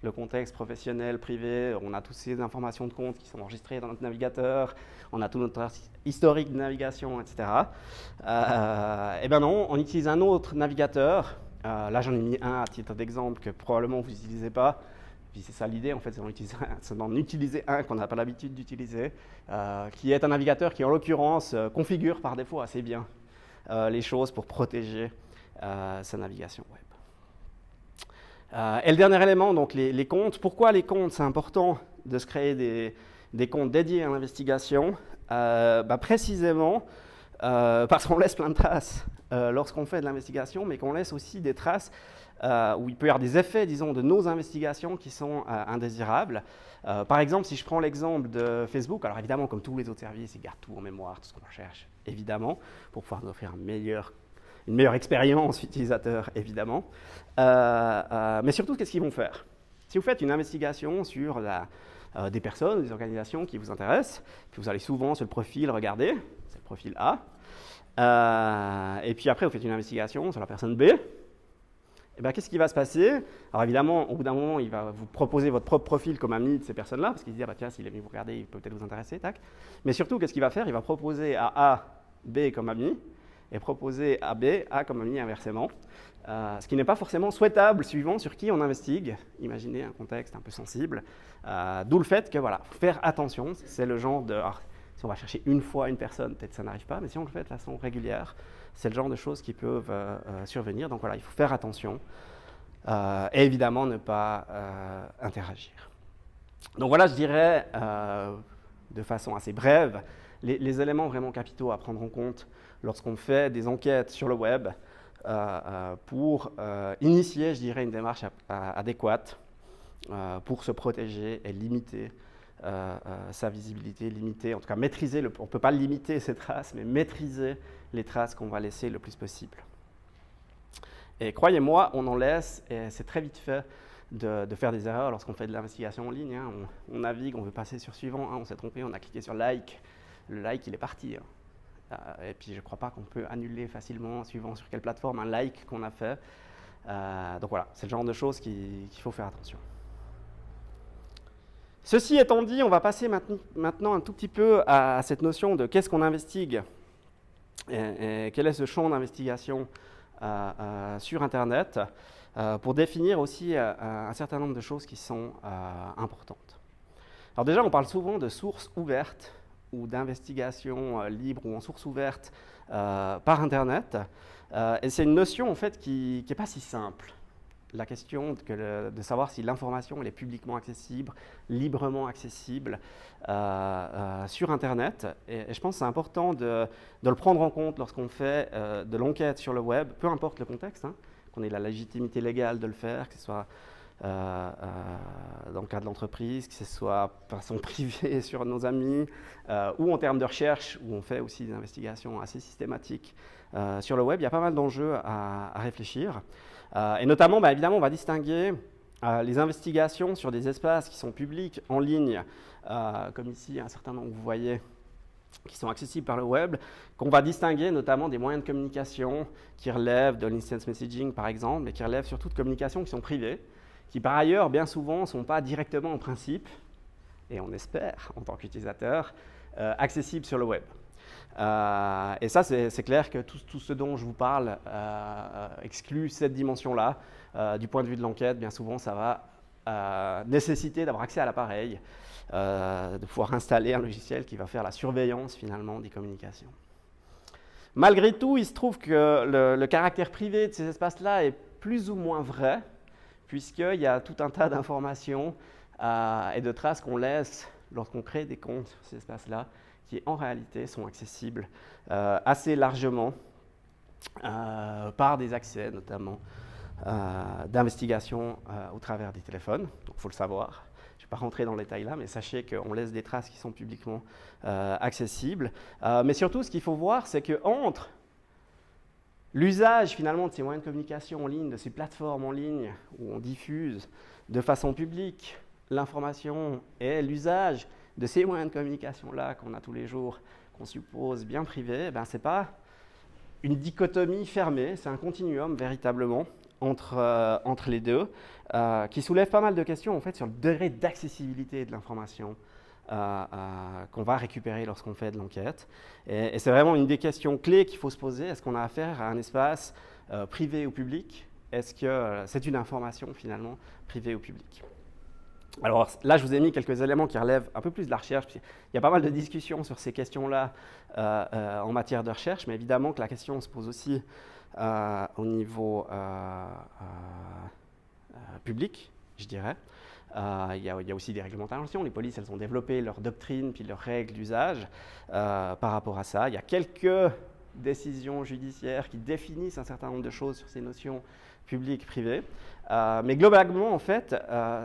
le contexte professionnel, privé, on a toutes ces informations de compte qui sont enregistrées dans notre navigateur, on a tout notre historique de navigation, etc. Et ben non, on utilise un autre navigateur, là j'en ai mis un à titre d'exemple que probablement vous n'utilisez pas. Puis c'est ça l'idée, en fait, c'est d'en utiliser un qu'on n'a pas l'habitude d'utiliser, qui est un navigateur qui, en l'occurrence, configure par défaut assez bien les choses pour protéger sa navigation web. Et le dernier élément, donc les comptes. Pourquoi les comptes? C'est important de se créer des comptes dédiés à l'investigation. Précisément parce qu'on laisse plein de traces lorsqu'on fait de l'investigation, mais qu'on laisse aussi des traces où il peut y avoir des effets, disons, de nos investigations qui sont indésirables. Par exemple, si je prends l'exemple de Facebook, alors évidemment, comme tous les autres services, ils gardent tout en mémoire, tout ce qu'on recherche, évidemment, pour pouvoir nous offrir une meilleure expérience utilisateur, évidemment. Mais surtout, qu'est-ce qu'ils vont faire? Si vous faites une investigation sur des personnes, des organisations qui vous intéressent. Puis vous allez souvent sur le profil regarder, c'est le profil A. Et puis après, vous faites une investigation sur la personne B. Et bien, qu'est-ce qui va se passer? Alors évidemment, au bout d'un moment, il va vous proposer votre propre profil comme ami de ces personnes-là, parce qu'il se dit, ah bah, tiens, s'il est venu vous regarder, il peut peut-être vous intéresser, tac. Mais surtout, qu'est-ce qu'il va faire? Il va proposer à A, B comme ami, et proposer à B, A comme ami inversement. Ce qui n'est pas forcément souhaitable suivant sur qui on investigue. Imaginez un contexte un peu sensible. D'où le fait que, voilà, faut faire attention. C'est le genre de... Alors, si on va chercher une fois une personne, peut-être ça n'arrive pas, mais si on le fait de façon régulière, c'est le genre de choses qui peuvent survenir. Donc voilà, il faut faire attention et évidemment ne pas interagir. Donc voilà, je dirais de façon assez brève les éléments vraiment capitaux à prendre en compte lorsqu'on fait des enquêtes sur le web pour initier, je dirais, une démarche adéquate pour se protéger et limiter sa visibilité, limiter, en tout cas maîtriser, on ne peut pas limiter ces traces, mais maîtriser les traces qu'on va laisser le plus possible. Et croyez-moi, on en laisse, et c'est très vite fait de faire des erreurs lorsqu'on fait de l'investigation en ligne. Hein. On navigue, on veut passer sur suivant, hein, on s'est trompé, on a cliqué sur like, le like il est parti. Hein. Et puis je ne crois pas qu'on peut annuler facilement, suivant sur quelle plateforme, un like qu'on a fait. Donc voilà, c'est le genre de choses qu'il faut faire attention. Ceci étant dit, on va passer maintenant un tout petit peu à cette notion de qu'est-ce qu'on investigue et quel est ce champ d'investigation sur Internet pour définir aussi un certain nombre de choses qui sont importantes. Alors déjà, on parle souvent de sources ouvertes ou d'investigation libre ou en source ouverte par Internet. Et c'est une notion en fait qui n'est pas si simple. La question de savoir si l'information est publiquement accessible, librement accessible sur Internet. Et je pense que c'est important de le prendre en compte lorsqu'on fait de l'enquête sur le web, peu importe le contexte, hein, qu'on ait la légitimité légale de le faire, que ce soit dans le cas de l'entreprise, que ce soit de façon privée sur nos amis, ou en termes de recherche, où on fait aussi des investigations assez systématiques sur le web. Il y a pas mal d'enjeux à réfléchir. Et notamment, évidemment, on va distinguer les investigations sur des espaces qui sont publics en ligne, comme ici, un certain nombre, vous voyez, qui sont accessibles par le web, qu'on va distinguer notamment des moyens de communication qui relèvent de l'instance messaging, par exemple, mais qui relèvent surtout de communications qui sont privées, qui par ailleurs, bien souvent, ne sont pas directement en principe, et on espère, en tant qu'utilisateur, accessibles sur le web. Et ça, c'est clair que tout ce dont je vous parle exclut cette dimension-là. Du point de vue de l'enquête, bien souvent, ça va nécessiter d'avoir accès à l'appareil, de pouvoir installer un logiciel qui va faire la surveillance, finalement, des communications. Malgré tout, il se trouve que le caractère privé de ces espaces-là est plus ou moins vrai, puisqu'il y a tout un tas d'informations et de traces qu'on laisse lorsqu'on crée des comptes sur ces espaces-là, qui en réalité sont accessibles assez largement par des accès notamment d'investigation au travers des téléphones. Donc il faut le savoir. Je ne vais pas rentrer dans le détail là, mais sachez qu'on laisse des traces qui sont publiquement accessibles. Mais surtout, ce qu'il faut voir, c'est qu'entre l'usage finalement de ces moyens de communication en ligne, de ces plateformes en ligne où on diffuse de façon publique l'information et l'usage de ces moyens de communication-là qu'on a tous les jours, qu'on suppose bien privés, ce n'est pas une dichotomie fermée, c'est un continuum véritablement entre les deux, qui soulève pas mal de questions en fait, sur le degré d'accessibilité de l'information qu'on va récupérer lorsqu'on fait de l'enquête. Et c'est vraiment une des questions clés qu'il faut se poser. Est-ce qu'on a affaire à un espace privé ou public? Est-ce que c'est une information finalement privée ou publique? Alors là, je vous ai mis quelques éléments qui relèvent un peu plus de la recherche. Il y a pas mal de discussions sur ces questions-là en matière de recherche, mais évidemment que la question se pose aussi au niveau public, je dirais. Il y a aussi des réglementations. Les polices, elles ont développé leur doctrine puis leurs règles d'usage par rapport à ça. Il y a quelques décisions judiciaires qui définissent un certain nombre de choses sur ces notions publiques, privées. Mais globalement, en fait,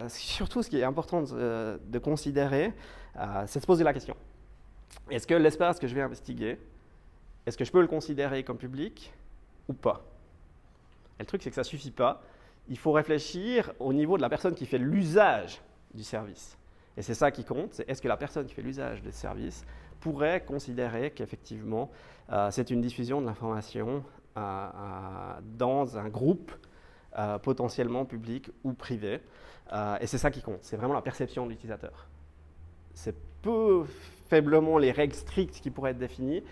surtout ce qui est important de considérer, c'est de se poser la question. Est-ce que l'espace que je vais investiguer, est-ce que je peux le considérer comme public ou pas? Et le truc, c'est que ça ne suffit pas. Il faut réfléchir au niveau de la personne qui fait l'usage du service. Et c'est ça qui compte, c'est est-ce que la personne qui fait l'usage des services pourrait considérer qu'effectivement, c'est une diffusion de l'information dans un groupe potentiellement public ou privé. Et c'est ça qui compte, c'est vraiment la perception de l'utilisateur. C'est peu faiblement les règles strictes qui pourraient être définies.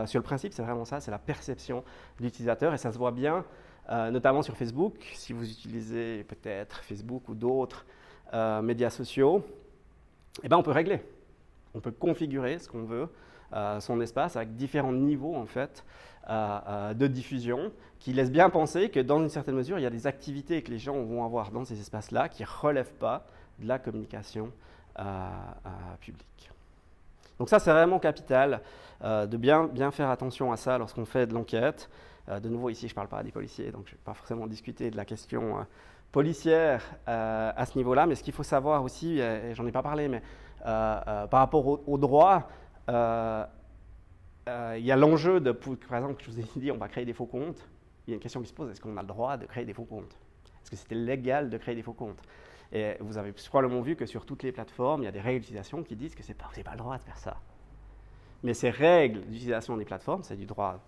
Sur le principe, c'est vraiment ça, c'est la perception de l'utilisateur. Et ça se voit bien, notamment sur Facebook. Si vous utilisez peut-être Facebook ou d'autres médias sociaux, eh ben, on peut régler. On peut configurer ce qu'on veut, son espace, avec différents niveaux en fait, de diffusion, qui laissent bien penser que dans une certaine mesure, il y a des activités que les gens vont avoir dans ces espaces-là qui ne relèvent pas de la communication publique. Donc ça, c'est vraiment capital de bien faire attention à ça lorsqu'on fait de l'enquête. De nouveau, ici, je ne parle pas à des policiers, donc je ne vais pas forcément discuter de la question policière à ce niveau-là, mais ce qu'il faut savoir aussi, et j'en ai pas parlé, mais par rapport au droit, il y a l'enjeu de, par exemple, je vous ai dit, on va créer des faux comptes. Il y a une question qui se pose, est-ce qu'on a le droit de créer des faux comptes? Est-ce que c'était légal de créer des faux comptes? Et vous avez probablement vu que sur toutes les plateformes, il y a des règles d'utilisation qui disent que vous n'avez pas le droit de faire ça. Mais ces règles d'utilisation des plateformes, c'est du droit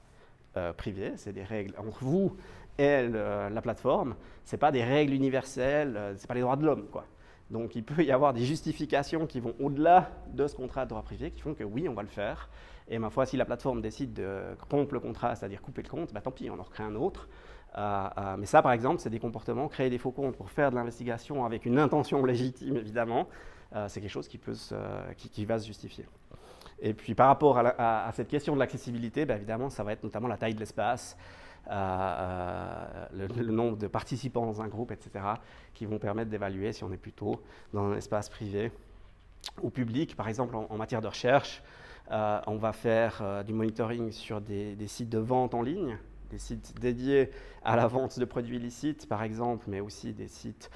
privé, c'est des règles entre vous et la plateforme, ce n'est pas des règles universelles, ce n'est pas les droits de l'homme, quoi. Donc il peut y avoir des justifications qui vont au-delà de ce contrat de droit privé qui font que oui, on va le faire. Et ma foi, si la plateforme décide de rompre le contrat, c'est-à-dire couper le compte, bah, tant pis, on en recrée un autre. Mais ça, par exemple, c'est des comportements, créer des faux comptes pour faire de l'investigation avec une intention légitime, évidemment, c'est quelque chose qui va se justifier. Et puis par rapport à cette question de l'accessibilité, bah, évidemment, ça va être notamment la taille de l'espace, le nombre de participants dans un groupe, etc., qui vont permettre d'évaluer si on est plutôt dans un espace privé ou public. Par exemple, en matière de recherche, on va faire du monitoring sur des sites de vente en ligne, des sites dédiés à la vente de produits illicites, par exemple, mais aussi des sites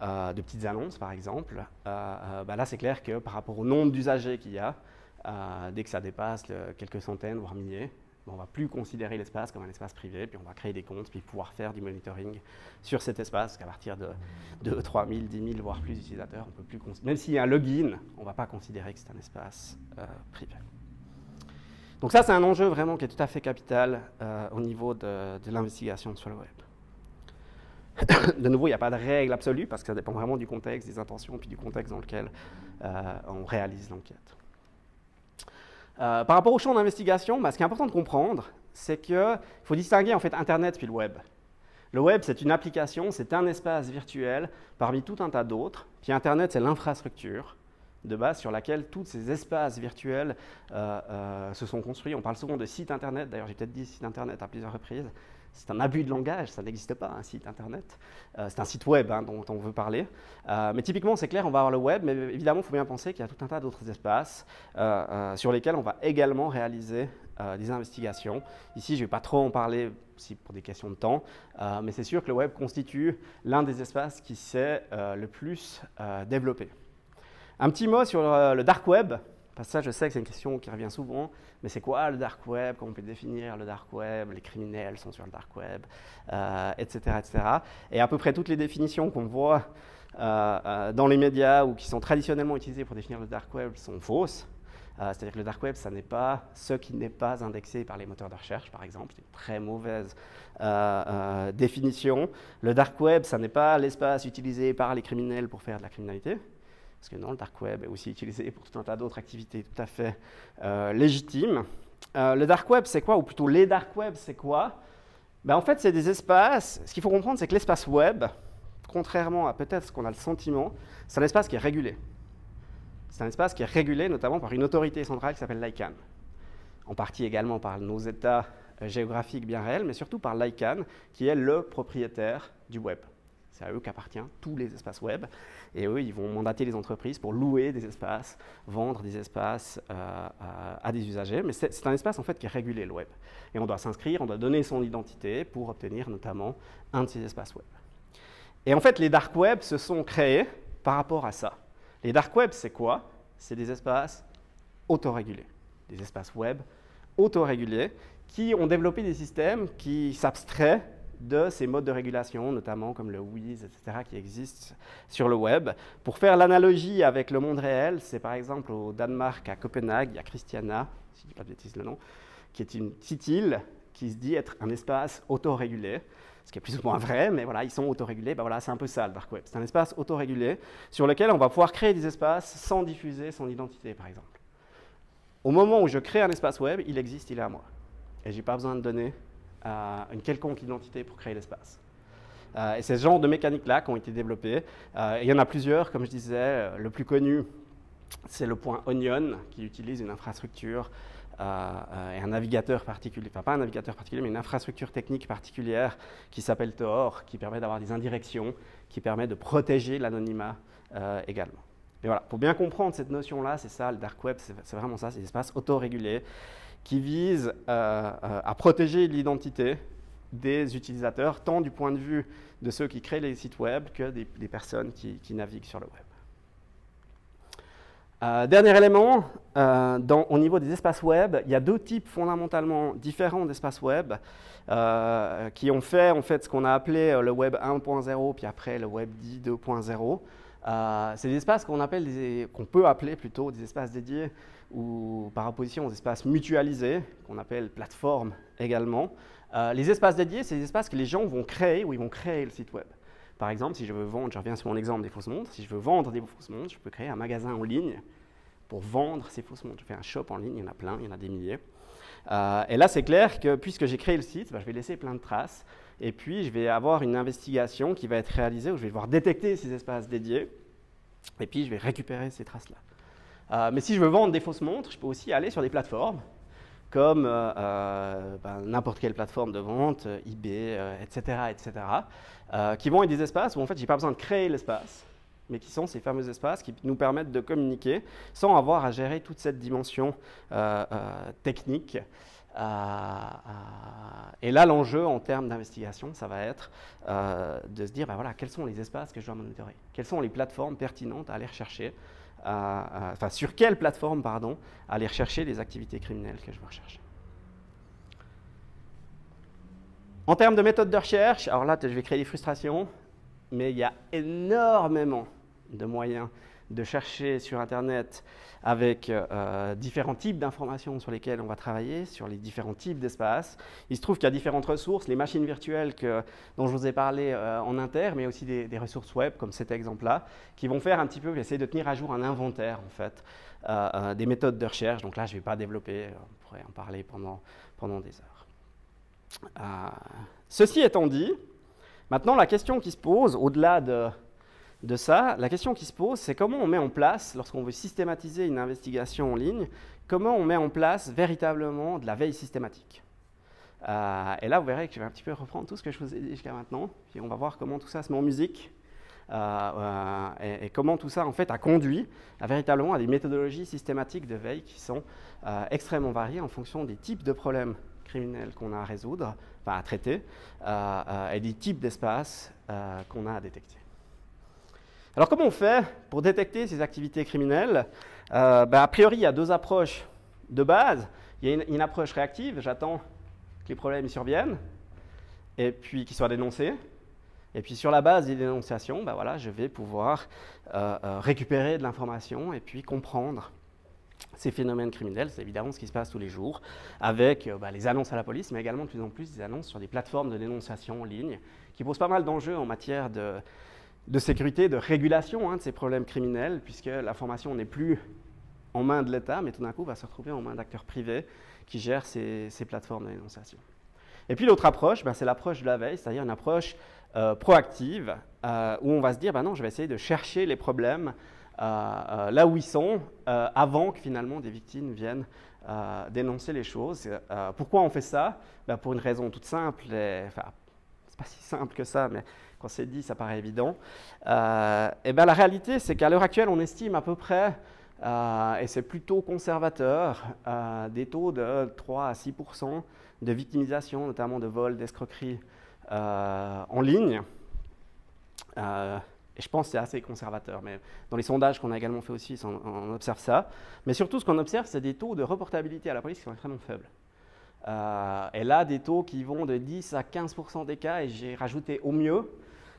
de petites annonces, par exemple. Là, c'est clair que par rapport au nombre d'usagers qu'il y a, dès que ça dépasse quelques centaines, voire milliers, on ne va plus considérer l'espace comme un espace privé, puis on va créer des comptes, puis pouvoir faire du monitoring sur cet espace, parce qu'à partir de 2, 3 000, 10 000, voire plus d'utilisateurs, on peut plus même s'il y a un login, on ne va pas considérer que c'est un espace privé. Donc ça, c'est un enjeu vraiment qui est tout à fait capital au niveau de l'investigation sur le web. De nouveau, il n'y a pas de règle absolue, parce que ça dépend vraiment du contexte, des intentions, puis du contexte dans lequel on réalise l'enquête. Par rapport au champ d'investigation, ce qui est important de comprendre, c'est qu'il faut distinguer en fait Internet puis le web. Le web, c'est une application, c'est un espace virtuel parmi tout un tas d'autres. Puis Internet, c'est l'infrastructure de base sur laquelle tous ces espaces virtuels se sont construits. On parle souvent de site Internet, d'ailleurs j'ai peut-être dit site Internet à plusieurs reprises. C'est un abus de langage, ça n'existe pas, un site Internet. C'est un site web dont on veut parler. Mais typiquement, c'est clair, on va avoir le web, mais évidemment, il faut bien penser qu'il y a tout un tas d'autres espaces sur lesquels on va également réaliser des investigations. Ici, je ne vais pas trop en parler aussi pour des questions de temps, mais c'est sûr que le web constitue l'un des espaces qui s'est le plus développé. Un petit mot sur le dark web. Parce que ça, je sais que c'est une question qui revient souvent, mais c'est quoi le dark web? Comment on peut définir le dark web? Les criminels sont sur le dark web, etc., etc. Et à peu près toutes les définitions qu'on voit dans les médias ou qui sont traditionnellement utilisées pour définir le dark web sont fausses. C'est-à-dire que le dark web, ça n'est pas ce qui n'est pas indexé par les moteurs de recherche, par exemple. C'est une très mauvaise définition. Le dark web, ça n'est pas l'espace utilisé par les criminels pour faire de la criminalité. Parce que non, le dark web est aussi utilisé pour tout un tas d'autres activités tout à fait légitimes. Le dark web, c'est quoi? Ou plutôt, les dark web, c'est quoi? En fait, c'est des espaces. Ce qu'il faut comprendre, c'est que l'espace web, contrairement à peut-être ce qu'on a le sentiment, c'est un espace qui est régulé. C'est un espace qui est régulé notamment par une autorité centrale qui s'appelle l'ICANN. En partie également par nos États géographiques bien réels, mais surtout par l'ICANN, qui est le propriétaire du web. C'est à eux qu'appartiennent tous les espaces web. Et eux, ils vont mandater les entreprises pour louer des espaces, vendre des espaces à des usagers. Mais c'est un espace en fait qui est régulé, le web. Et on doit s'inscrire, on doit donner son identité pour obtenir notamment un de ces espaces web. Et en fait, les dark web se sont créés par rapport à ça. Les dark web, c'est quoi? C'est des espaces autorégulés. Des espaces web autorégulés qui ont développé des systèmes qui s'abstraient de ces modes de régulation, notamment comme le WHOIS, etc., qui existent sur le web. Pour faire l'analogie avec le monde réel, c'est par exemple au Danemark, à Copenhague, il y a Christiania, si je ne dis pas de bêtises le nom, qui est une petite île qui se dit être un espace autorégulé, ce qui est plus ou moins vrai, mais voilà, ils sont autorégulés, ben voilà, c'est un peu ça le dark web. C'est un espace autorégulé sur lequel on va pouvoir créer des espaces sans diffuser son identité, par exemple. Au moment où je crée un espace web, il existe, il est à moi. Et je n'ai pas besoin de donner une quelconque identité pour créer l'espace. Et c'est ce genre de mécaniques-là qui ont été développées. Il y en a plusieurs, comme je disais, le plus connu, c'est le point Onion, qui utilise une infrastructure et un navigateur particulier, enfin pas un navigateur particulier, mais une infrastructure technique particulière qui s'appelle Tor, qui permet d'avoir des indirections, qui permet de protéger l'anonymat également. Et voilà, pour bien comprendre cette notion-là, c'est ça, le dark web, c'est vraiment ça, c'est des espaces autorégulés qui visent à protéger l'identité des utilisateurs, tant du point de vue de ceux qui créent les sites web que des personnes qui naviguent sur le web. Dernier élément, au niveau des espaces web, il y a deux types fondamentalement différents d'espaces web qui ont fait en fait ce qu'on a appelé le web 1.0 puis après le web dit 2.0. C'est des espaces qu'on peut appeler plutôt des espaces dédiés ou par opposition aux espaces mutualisés, qu'on appelle plateformes également. Les espaces dédiés, c'est des espaces que les gens vont créer, où ils vont créer le site web. Par exemple, si je veux vendre, je reviens sur mon exemple des fausses montres, si je veux vendre des fausses montres, je peux créer un magasin en ligne pour vendre ces fausses montres. Je fais un shop en ligne, il y en a plein, il y en a des milliers. Et là, c'est clair que puisque j'ai créé le site, je vais laisser plein de traces. Et puis, je vais avoir une investigation qui va être réalisée où je vais devoir détecter ces espaces dédiés. Et puis, je vais récupérer ces traces-là. Mais si je veux vendre des fausses montres, je peux aussi aller sur des plateformes comme n'importe quelle plateforme de vente, eBay, etc., qui vont être des espaces où en fait, je n'ai pas besoin de créer l'espace, mais qui sont ces fameux espaces qui nous permettent de communiquer sans avoir à gérer toute cette dimension technique. Et là, l'enjeu en termes d'investigation, ça va être de se dire, voilà, quels sont les espaces que je dois monitorer? Quelles sont les plateformes pertinentes à aller rechercher? Sur quelle plateforme, pardon, aller rechercher les activités criminelles que je veux rechercher. En termes de méthode de recherche, alors là, je vais créer des frustrations, mais il y a énormément de moyens de chercher sur Internet avec différents types d'informations sur lesquelles on va travailler, sur les différents types d'espaces. Il se trouve qu'il y a différentes ressources, les machines virtuelles dont je vous ai parlé en inter, mais aussi des ressources web, comme cet exemple-là, qui vont faire un petit peu, essayer de tenir à jour un inventaire, en fait, des méthodes de recherche. Donc là, je ne vais pas développer, on pourrait en parler pendant des heures. Ceci étant dit, maintenant, la question qui se pose, au-delà de ça, la question qui se pose, c'est comment on met en place, lorsqu'on veut systématiser une investigation en ligne, comment on met en place véritablement de la veille systématique. Et là, vous verrez que je vais un petit peu reprendre tout ce que je vous ai dit jusqu'à maintenant, puis on va voir comment tout ça se met en musique, et comment tout ça, en fait, a conduit véritablement à des méthodologies systématiques de veille qui sont extrêmement variées en fonction des types de problèmes criminels qu'on a à résoudre, à traiter, et des types d'espaces qu'on a à détecter. Alors, comment on fait pour détecter ces activités criminelles? A priori, il y a deux approches de base. Il y a une approche réactive, j'attends que les problèmes surviennent, et puis qu'ils soient dénoncés. Et puis, sur la base des dénonciations, voilà, je vais pouvoir récupérer de l'information et puis comprendre ces phénomènes criminels. C'est évidemment ce qui se passe tous les jours, avec les annonces à la police, mais également de plus en plus des annonces sur des plateformes de dénonciation en ligne, qui posent pas mal d'enjeux en matière de sécurité, de régulation de ces problèmes criminels, puisque l'information n'est plus en main de l'État, mais tout d'un coup va se retrouver en main d'acteurs privés qui gèrent ces plateformes de dénonciation. Et puis l'autre approche, c'est l'approche de la veille, c'est-à-dire une approche proactive, où on va se dire, non, je vais essayer de chercher les problèmes là où ils sont, avant que finalement des victimes viennent dénoncer les choses. Pourquoi on fait ça? Pour une raison toute simple, c'est pas si simple que ça, mais quand c'est dit, ça paraît évident. La réalité, c'est qu'à l'heure actuelle, on estime à peu près, et c'est plutôt conservateur, des taux de 3 à 6% de victimisation, notamment de vol, d'escroquerie en ligne. Et je pense que c'est assez conservateur, mais dans les sondages qu'on a également fait aussi, on observe ça. Mais surtout, ce qu'on observe, c'est des taux de reportabilité à la police qui sont extrêmement faibles. Elle a des taux qui vont de 10 à 15% des cas, et j'ai rajouté au mieux,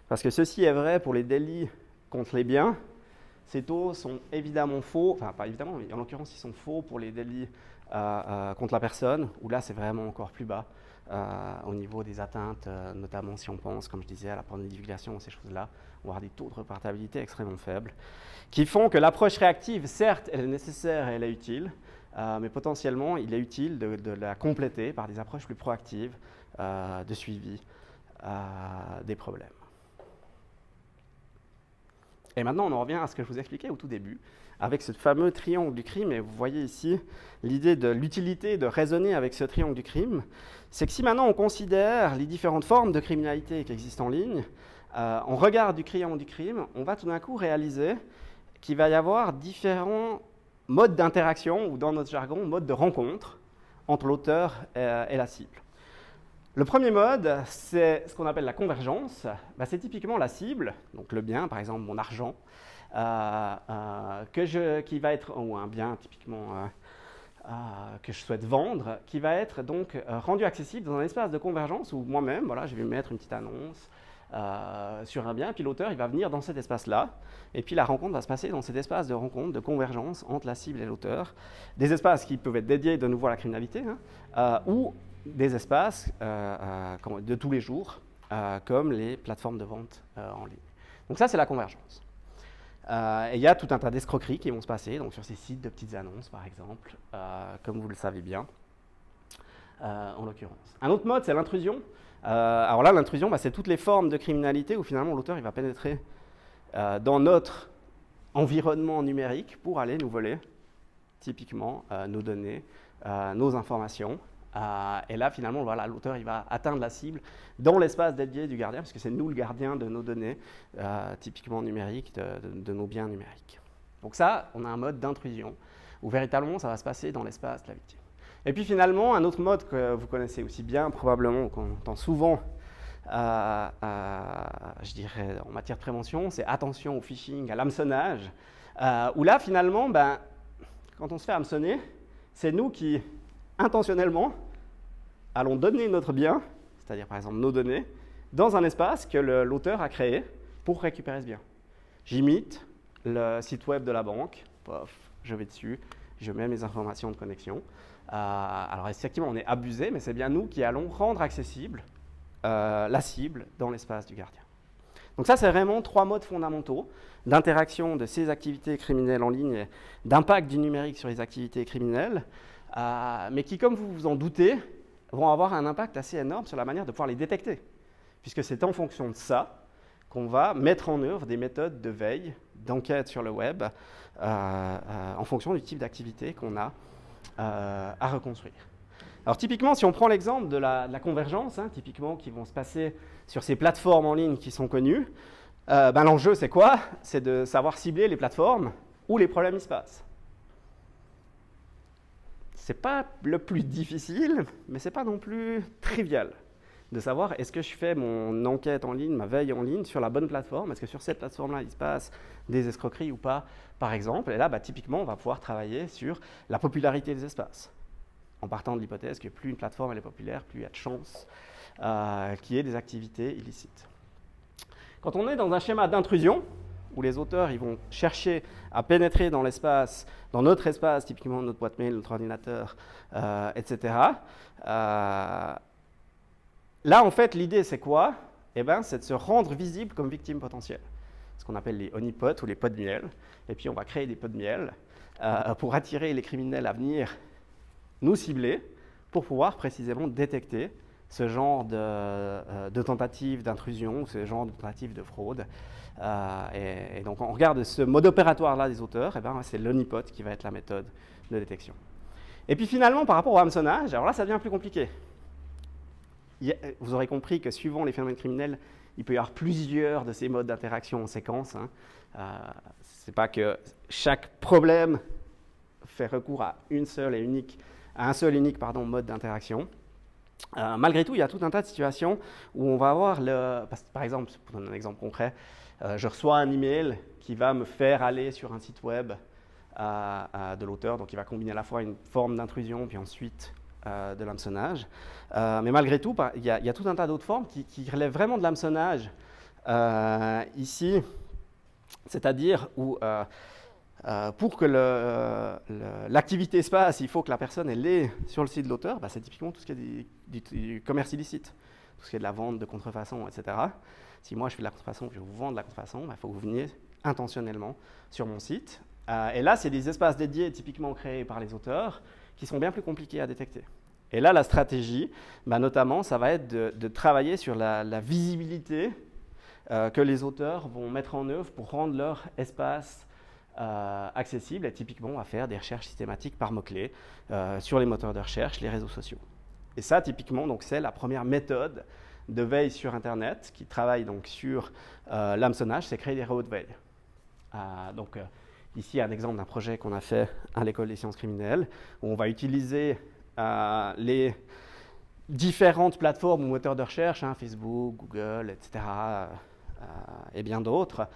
parce que ceci est vrai pour les délits contre les biens. Ces taux sont évidemment faux, enfin pas évidemment, mais en l'occurrence ils sont faux pour les délits contre la personne, où là c'est vraiment encore plus bas au niveau des atteintes, notamment si on pense, comme je disais, à la pornodivulgation ou ces choses-là, on va avoir des taux de reportabilité extrêmement faibles, qui font que l'approche réactive, certes, elle est nécessaire et elle est utile, mais potentiellement il est utile de la compléter par des approches plus proactives de suivi des problèmes. Et maintenant, on en revient à ce que je vous expliquais au tout début, avec ce fameux triangle du crime. Et vous voyez ici l'idée de l'utilité de raisonner avec ce triangle du crime. C'est que si maintenant on considère les différentes formes de criminalité qui existent en ligne, on regarde du triangle du crime, on va tout d'un coup réaliser qu'il va y avoir différents modes d'interaction, ou dans notre jargon, modes de rencontre entre l'auteur et la cible. Le premier mode, c'est ce qu'on appelle la convergence. C'est typiquement la cible, donc le bien, par exemple mon argent, qui va être, ou un bien typiquement que je souhaite vendre, qui va être donc rendu accessible dans un espace de convergence où moi-même, voilà, je vais mettre une petite annonce sur un bien, puis l'auteur il va venir dans cet espace-là, et puis la rencontre va se passer dans cet espace de rencontre, de convergence entre la cible et l'auteur. Des espaces qui peuvent être dédiés de nouveau à la criminalité, ou des espaces de tous les jours, comme les plateformes de vente en ligne. Donc ça, c'est la convergence. Et il y a tout un tas d'escroqueries qui vont se passer donc sur ces sites de petites annonces, par exemple, comme vous le savez bien, en l'occurrence. Un autre mode, c'est l'intrusion. Alors là, l'intrusion, c'est toutes les formes de criminalité où finalement l'auteur il va pénétrer dans notre environnement numérique pour aller nous voler, typiquement, nos données, nos informations. Et là, finalement, voilà, l'auteur il va atteindre la cible dans l'espace dédié du gardien, parce que c'est nous le gardien de nos données, typiquement numériques, de nos biens numériques. Donc ça, on a un mode d'intrusion, où véritablement, ça va se passer dans l'espace de la victime. Et puis finalement, un autre mode que vous connaissez aussi bien, probablement, qu'on entend souvent, je dirais, en matière de prévention, c'est attention au phishing, à l'hameçonnage, où là, finalement, quand on se fait hameçonner, c'est nous qui, intentionnellement, allons donner notre bien, c'est-à-dire par exemple nos données, dans un espace que l'auteur a créé pour récupérer ce bien. J'imite le site web de la banque, pof, je vais dessus, je mets mes informations de connexion. Alors effectivement, on est abusé, mais c'est bien nous qui allons rendre accessible la cible dans l'espace du gardien. Donc ça, c'est vraiment trois modes fondamentaux d'interaction de ces activités criminelles en ligne et d'impact du numérique sur les activités criminelles, mais qui, comme vous vous en doutez, vont avoir un impact assez énorme sur la manière de pouvoir les détecter, puisque c'est en fonction de ça qu'on va mettre en œuvre des méthodes de veille, d'enquête sur le web, en fonction du type d'activité qu'on a à reconstruire. Alors typiquement, si on prend l'exemple de la convergence, typiquement qui vont se passer sur ces plateformes en ligne qui sont connues, l'enjeu c'est quoi? C'est de savoir cibler les plateformes où les problèmes y se passent. Ce n'est pas le plus difficile, mais ce n'est pas non plus trivial de savoir est-ce que je fais mon enquête en ligne, ma veille en ligne sur la bonne plateforme, est-ce que sur cette plateforme-là, il se passe des escroqueries ou pas, par exemple. Et là, typiquement, on va pouvoir travailler sur la popularité des espaces, en partant de l'hypothèse que plus une plateforme elle est populaire, plus il y a de chances qu'il y ait des activités illicites. Quand on est dans un schéma d'intrusion, où les auteurs ils vont chercher à pénétrer dans l'espace, dans notre espace, typiquement notre boîte mail, notre ordinateur, etc. Là, en fait, l'idée, c'est quoi? C'est de se rendre visible comme victime potentielle. Ce qu'on appelle les honeypots ou les pots de miel. Et puis, on va créer des pots de miel pour attirer les criminels à venir nous cibler pour pouvoir précisément détecter ce genre de tentatives d'intrusion, ce genre de tentatives de fraude. Et donc, on regarde ce mode opératoire-là des auteurs, c'est l'honeypot qui va être la méthode de détection. Et puis finalement, par rapport au hameçonnage, alors là, ça devient plus compliqué. Vous aurez compris que suivant les phénomènes criminels, il peut y avoir plusieurs de ces modes d'interaction en séquence. Ce n'est pas que chaque problème fait recours à un seul et unique mode d'interaction. Malgré tout, il y a tout un tas de situations où on va avoir, par exemple, pour donner un exemple concret, je reçois un email qui va me faire aller sur un site web de l'auteur, donc il va combiner à la fois une forme d'intrusion puis ensuite de l'hameçonnage. Mais malgré tout, il y a tout un tas d'autres formes qui relèvent vraiment de l'hameçonnage ici, c'est-à-dire où pour que l'activité se passe, il faut que la personne elle est sur le site de l'auteur. C'est typiquement tout ce qui est du commerce illicite, tout ce qui est de la vente de contrefaçon, etc. Si moi je fais de la contrefaçon, que je vous vends de la contrefaçon, il faut que vous veniez intentionnellement sur mon site. Et là, c'est des espaces dédiés typiquement créés par les auteurs qui sont bien plus compliqués à détecter. Et là, la stratégie, notamment, ça va être de travailler sur la visibilité que les auteurs vont mettre en œuvre pour rendre leur espace accessible. Et typiquement, on va faire des recherches systématiques par mots-clés sur les moteurs de recherche, les réseaux sociaux. Et ça, typiquement, c'est la première méthode de veille sur Internet qui travaille donc sur l'hameçonnage, c'est créer des réseaux de veille. Ici, un exemple d'un projet qu'on a fait à l'École des sciences criminelles, où on va utiliser les différentes plateformes ou moteurs de recherche, Facebook, Google, etc., et bien d'autres,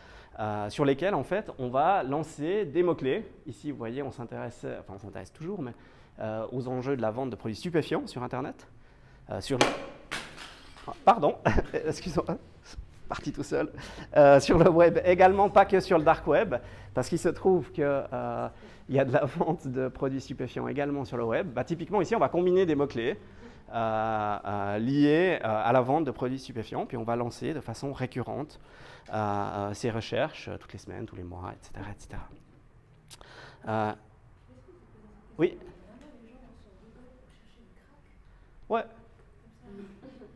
sur lesquels, en fait, on va lancer des mots-clés. Ici, vous voyez, on s'intéresse toujours, mais aux enjeux de la vente de produits stupéfiants sur Internet. Pardon, excusez-moi, parti tout seul. Sur le web, également pas que sur le dark web, parce qu'il se trouve qu'il y a de la vente de produits stupéfiants également sur le web. Typiquement, ici, on va combiner des mots-clés liés à la vente de produits stupéfiants, puis on va lancer de façon récurrente ces recherches toutes les semaines, tous les mois, etc. etc. Oui. Ouais.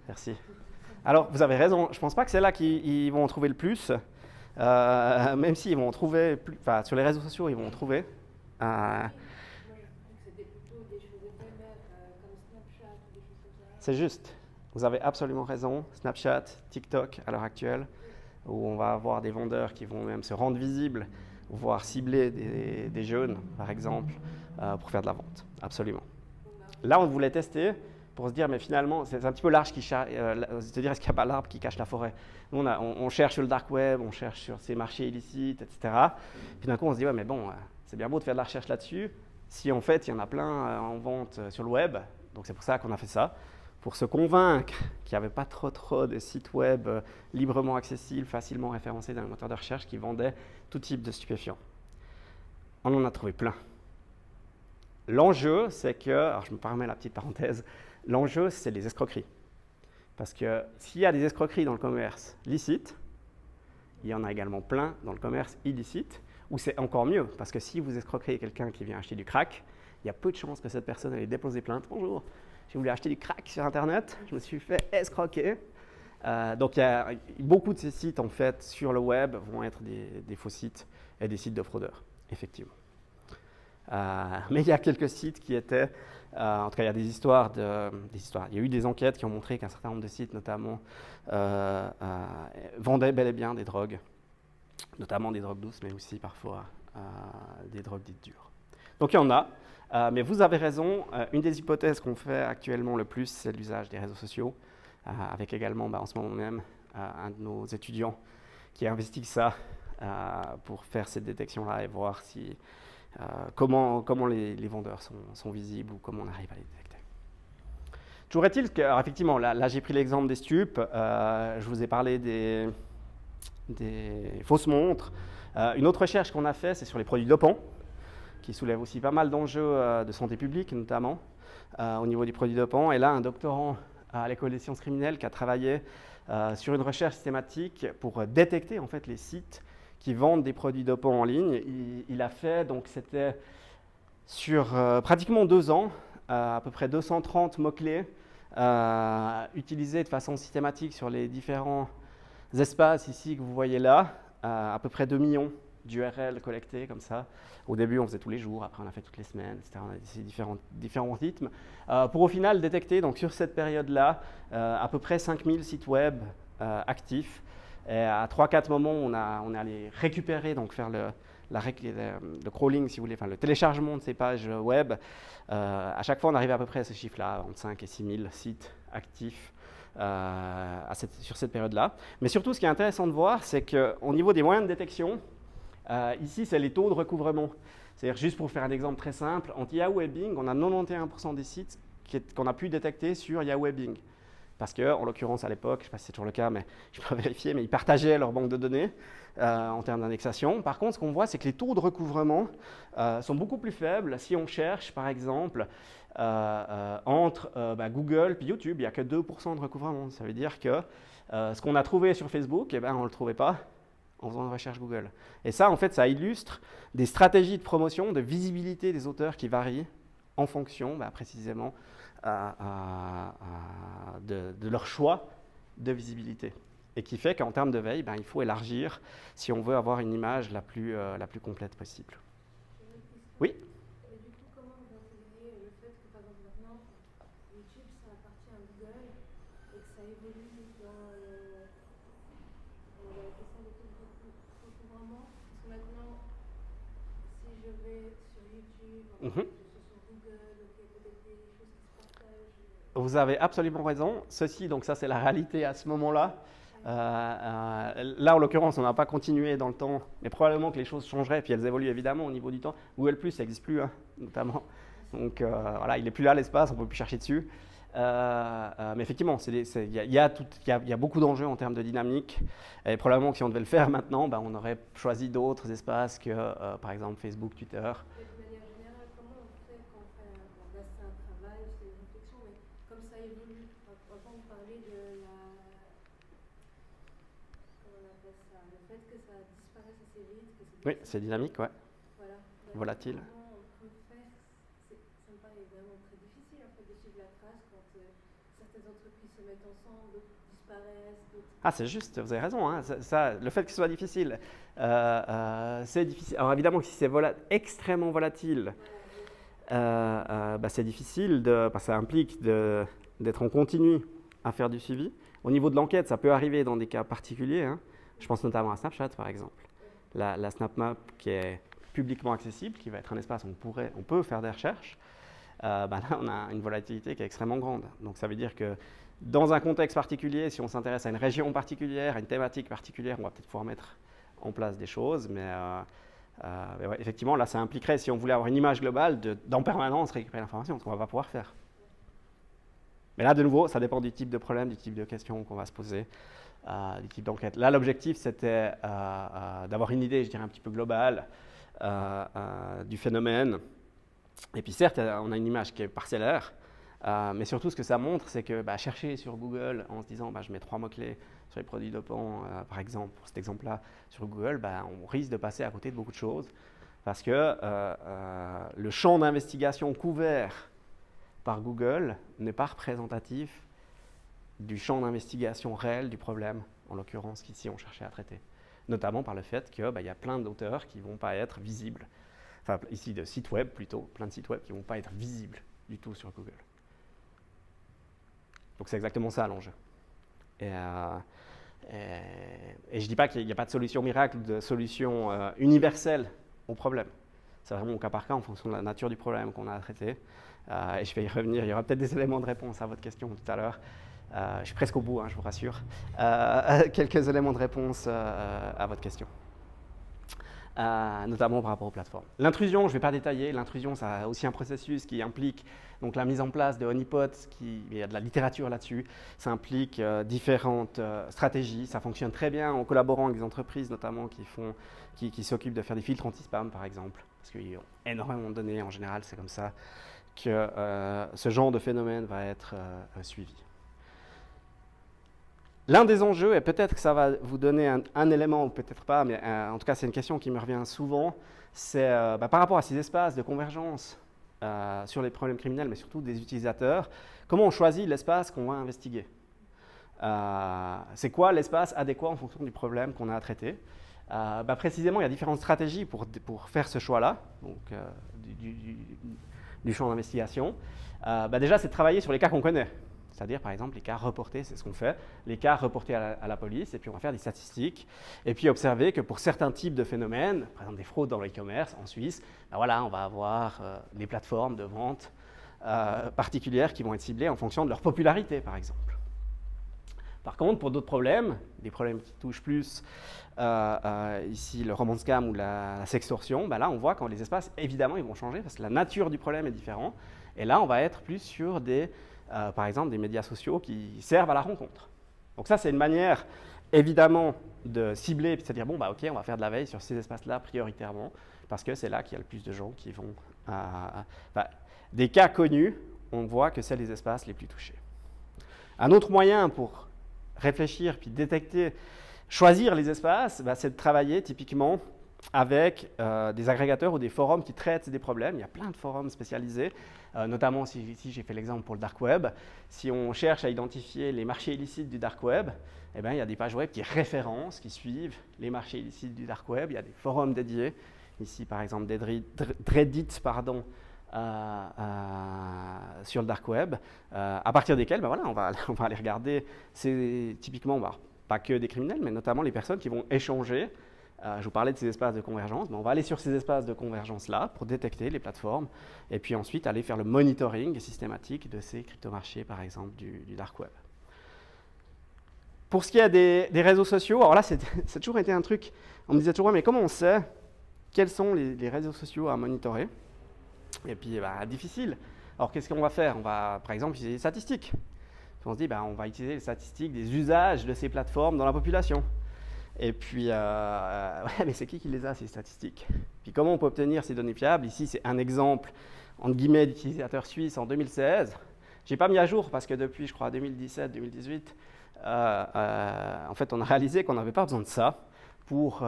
Merci. Alors, vous avez raison, je ne pense pas que c'est là qu'ils vont en trouver le plus, même s'ils vont en trouver, sur les réseaux sociaux, ils vont en trouver. C'est juste, vous avez absolument raison. Snapchat, TikTok à l'heure actuelle, où on va avoir des vendeurs qui vont même se rendre visibles, voire cibler des jeunes, par exemple, pour faire de la vente. Absolument. Là, on voulait tester pour se dire, mais finalement, c'est un petit peu l'arche se dire, est-ce qu'il n'y a pas l'arbre qui cache la forêt? Nous, on cherche sur le dark web, on cherche sur ces marchés illicites, etc. Puis d'un coup, on se dit, ouais, mais bon, c'est bien beau de faire de la recherche là-dessus, si en fait, il y en a plein en vente sur le web. Donc c'est pour ça qu'on a fait ça, pour se convaincre qu'il n'y avait pas trop de sites web librement accessibles, facilement référencés dans les moteurs de recherche qui vendaient tout type de stupéfiants. On en a trouvé plein. L'enjeu, c'est que, alors je me permets la petite parenthèse, l'enjeu, c'est les escroqueries. Parce que s'il y a des escroqueries dans le commerce licite, il y en a également plein dans le commerce illicite, où c'est encore mieux. Parce que si vous escroquez quelqu'un qui vient acheter du crack, il y a peu de chances que cette personne ait déposé plainte. Bonjour, j'ai voulu acheter du crack sur Internet, je me suis fait escroquer. Donc, beaucoup de ces sites, en fait, sur le web, vont être des faux sites et des sites de fraudeurs, effectivement. Mais il y a quelques sites qui étaient, en tout cas il y a des histoires. Il y a eu des enquêtes qui ont montré qu'un certain nombre de sites, notamment, vendaient bel et bien des drogues, notamment des drogues douces, mais aussi parfois des drogues dites dures. Donc il y en a, mais vous avez raison, une des hypothèses qu'on fait actuellement le plus, c'est l'usage des réseaux sociaux, avec également en ce moment même un de nos étudiants qui investigue ça pour faire cette détection-là et voir si comment les vendeurs sont visibles ou comment on arrive à les détecter. Toujours est-il que, alors effectivement, là j'ai pris l'exemple des stupes, je vous ai parlé des fausses montres. Une autre recherche qu'on a faite, c'est sur les produits dopants, qui soulève aussi pas mal d'enjeux de santé publique, notamment au niveau des produits dopants. Et là, un doctorant à l'École des sciences criminelles qui a travaillé sur une recherche systématique pour détecter en fait les sites qui vendent des produits dopants en ligne. Il a fait, donc c'était sur pratiquement 2 ans, à peu près 230 mots-clés utilisés de façon systématique sur les différents espaces ici que vous voyez là, à peu près 2 millions d'URL collectés comme ça. Au début, on faisait tous les jours, après on a fait toutes les semaines, etc. On a essayé différents rythmes, pour au final détecter, donc sur cette période-là, à peu près 5000 sites web actifs. Et à 3-4 moments, on est allé récupérer, donc faire le crawling, si vous voulez, enfin le téléchargement de ces pages web. À chaque fois, on arrivait à peu près à ce chiffre-là, entre 5 et 6 000 sites actifs sur cette période-là. Mais surtout, ce qui est intéressant de voir, c'est qu'au niveau des moyens de détection, ici, c'est les taux de recouvrement. C'est-à-dire, juste pour faire un exemple très simple, entre Yahoo et Bing, on a 91% des sites qu'on a pu détecter sur Yahoo et Bing. Parce que, en l'occurrence, à l'époque, je ne sais pas si c'est toujours le cas, mais je peux vérifier, mais ils partageaient leur banque de données en termes d'indexation. Par contre, ce qu'on voit, c'est que les taux de recouvrement sont beaucoup plus faibles si on cherche, par exemple, entre Google et YouTube. Il n'y a que 2% de recouvrement. Ça veut dire que ce qu'on a trouvé sur Facebook, on ne le trouvait pas en faisant une recherche Google. Et ça, en fait, ça illustre des stratégies de promotion, de visibilité des auteurs qui varient en fonction, précisément, de leur choix de visibilité. Et qui fait qu'en termes de veille, il faut élargir si on veut avoir une image la plus complète possible. Oui? Et du coup, comment vous intégrez le fait que, par exemple, maintenant, YouTube, ça appartient à Google et que ça évolue dans la question de tout recouvrement? Parce que maintenant, si je vais sur YouTube, je suis sur Google, ok, peut-être des choses qui se partagent. Vous avez absolument raison. Ceci, donc ça c'est la réalité à ce moment-là. Là, en l'occurrence, on n'a pas continué dans le temps, mais probablement que les choses changeraient, puis elles évoluent évidemment au niveau du temps. Google+, ça n'existe plus, notamment. Donc voilà, il n'est plus là, l'espace, on ne peut plus chercher dessus. Mais effectivement, il y a beaucoup d'enjeux en termes de dynamique. Et probablement que si on devait le faire maintenant, on aurait choisi d'autres espaces que, par exemple, Facebook, Twitter. De manière générale, comment on fait quand on fait là, c'est un travail, c'est une réflexion, mais comme ça évolue, on entend parler de la... Comment on appelle ça? Le fait que ça disparaisse assez vite. Que Oui, c'est dynamique, ouais. Voilà. Volatile. Comment on peut faire? Ça me paraît vraiment très difficile en fait, de suivre la trace quand certaines entreprises se mettent ensemble, d'autres disparaissent. Ah, c'est juste, vous avez raison. Le fait que ce soit difficile, c'est difficile. Alors évidemment, si c'est extrêmement volatile, c'est difficile, parce que ça implique d'être en continu à faire du suivi. Au niveau de l'enquête, ça peut arriver dans des cas particuliers. Je pense notamment à Snapchat, par exemple. La SnapMap qui est publiquement accessible, qui va être un espace où on peut faire des recherches. Là, on a une volatilité qui est extrêmement grande. Donc ça veut dire que dans un contexte particulier, si on s'intéresse à une région particulière, à une thématique particulière, on va peut-être pouvoir mettre en place des choses. Mais ouais, effectivement, là, ça impliquerait, si on voulait avoir une image globale, d'en permanence récupérer l'information, ce qu'on ne va pas pouvoir faire. Mais là, de nouveau, ça dépend du type de problème, du type de question qu'on va se poser, du type d'enquête. Là, l'objectif, c'était d'avoir une idée, je dirais, un petit peu globale du phénomène. Et puis certes, on a une image qui est parcellaire, mais surtout ce que ça montre, c'est que chercher sur Google en se disant je mets 3 mots-clés sur les produits dopants, par exemple, pour cet exemple-là, sur Google, on risque de passer à côté de beaucoup de choses, parce que le champ d'investigation couvert par Google n'est pas représentatif du champ d'investigation réel du problème, en l'occurrence qu'ici on cherchait à traiter, notamment par le fait qu'il y a plein d'auteurs qui ne vont pas être visibles. Enfin, ici, de sites web plutôt, plein de sites web qui ne vont pas être visibles du tout sur Google. Donc c'est exactement ça l'enjeu. Et je ne dis pas qu'il n'y a pas de solution miracle, de solution universelle au problème. C'est vraiment au cas par cas en fonction de la nature du problème qu'on a à traiter. Et je vais y revenir, il y aura peut-être des éléments de réponse à votre question tout à l'heure. Je suis presque au bout, je vous rassure. Quelques éléments de réponse à votre question. Notamment par rapport aux plateformes. L'intrusion, je ne vais pas détailler, l'intrusion, ça a aussi un processus qui implique donc, la mise en place de honeypots, il y a de la littérature là-dessus, ça implique différentes stratégies, ça fonctionne très bien en collaborant avec des entreprises notamment qui s'occupent de faire des filtres anti-spam par exemple, parce qu'ils ont énormément de données, en général c'est comme ça que ce genre de phénomène va être suivi. L'un des enjeux, et peut-être que ça va vous donner un élément, ou peut-être pas, mais en tout cas c'est une question qui me revient souvent, c'est par rapport à ces espaces de convergence sur les problèmes criminels, mais surtout des utilisateurs, comment on choisit l'espace qu'on va investiguer. C'est quoi l'espace adéquat en fonction du problème qu'on a à traiter. Précisément, il y a différentes stratégies pour faire ce choix-là, donc du champ d'investigation. Déjà, c'est de travailler sur les cas qu'on connaît. C'est-à-dire, par exemple, les cas reportés, c'est ce qu'on fait, les cas reportés à la police, et puis on va faire des statistiques, et puis observer que pour certains types de phénomènes, par exemple des fraudes dans l'e-commerce en Suisse, voilà, on va avoir des plateformes de vente particulières qui vont être ciblées en fonction de leur popularité, par exemple. Par contre, pour d'autres problèmes, des problèmes qui touchent plus ici le romance scam ou la sextorsion, là on voit quand les espaces, évidemment, ils vont changer parce que la nature du problème est différente. Et là, on va être plus sur par exemple, des médias sociaux qui servent à la rencontre. Donc ça, c'est une manière, évidemment, de cibler, et de se dire, bon, bah, ok, on va faire de la veille sur ces espaces-là prioritairement, parce que c'est là qu'il y a le plus de gens qui vont... des cas connus, on voit que c'est les espaces les plus touchés. Un autre moyen pour réfléchir, puis détecter, choisir les espaces, c'est de travailler typiquement avec des agrégateurs ou des forums qui traitent des problèmes. Il y a plein de forums spécialisés, notamment ici j'ai fait l'exemple pour le dark web. Si on cherche à identifier les marchés illicites du dark web, eh bien, il y a des pages web qui référencent, qui suivent les marchés illicites du dark web. Il y a des forums dédiés. Ici, par exemple, Reddit, sur le dark web, à partir desquels ben voilà, on va aller regarder. C'est typiquement, pas que des criminels, mais notamment les personnes qui vont échanger. Je vous parlais de ces espaces de convergence, mais on va aller sur ces espaces de convergence-là pour détecter les plateformes et puis ensuite aller faire le monitoring systématique de ces cryptomarchés, par exemple, du dark web. Pour ce qui est des réseaux sociaux, alors là, c'est toujours été un truc, on me disait toujours, mais comment on sait quels sont les réseaux sociaux à monitorer? Et puis, difficile. Alors, qu'est-ce qu'on va faire? On va, par exemple, utiliser des statistiques. On se dit, on va utiliser les statistiques des usages de ces plateformes dans la population. Et puis, ouais, mais c'est qui les a, ces statistiques? Puis, comment on peut obtenir ces données fiables? Ici, c'est un exemple, entre guillemets, d'utilisateur suisse en 2016. Je n'ai pas mis à jour parce que depuis, je crois, 2017-2018, en fait, on a réalisé qu'on n'avait pas besoin de ça pour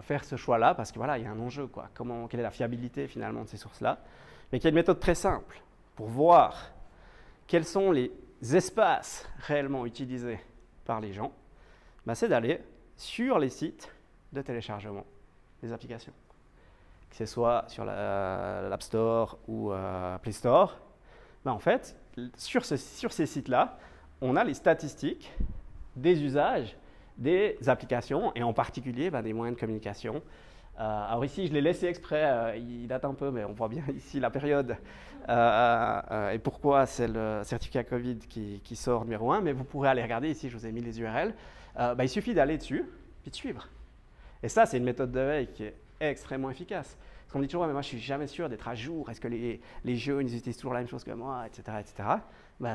faire ce choix-là, parce que voilà, il y a un enjeu, quoi. Quelle est la fiabilité, finalement, de ces sources-là? Mais qu'il y a une méthode très simple pour voir quels sont les espaces réellement utilisés par les gens, c'est d'aller sur les sites de téléchargement des applications, que ce soit sur l'App Store ou Play Store. En fait, sur ces sites-là, on a les statistiques des usages des applications et en particulier des moyens de communication. Alors ici, je l'ai laissé exprès, il date un peu, mais on voit bien ici la période et pourquoi c'est le certificat Covid qui sort numéro 1, mais vous pourrez aller regarder, ici je vous ai mis les URL. Il suffit d'aller dessus, puis de suivre. Et ça, c'est une méthode de veille qui est extrêmement efficace. Parce qu'on me dit toujours, mais moi je suis jamais sûr d'être à jour, est-ce que les jeunes ils utilisent toujours la même chose que moi, etc. etc.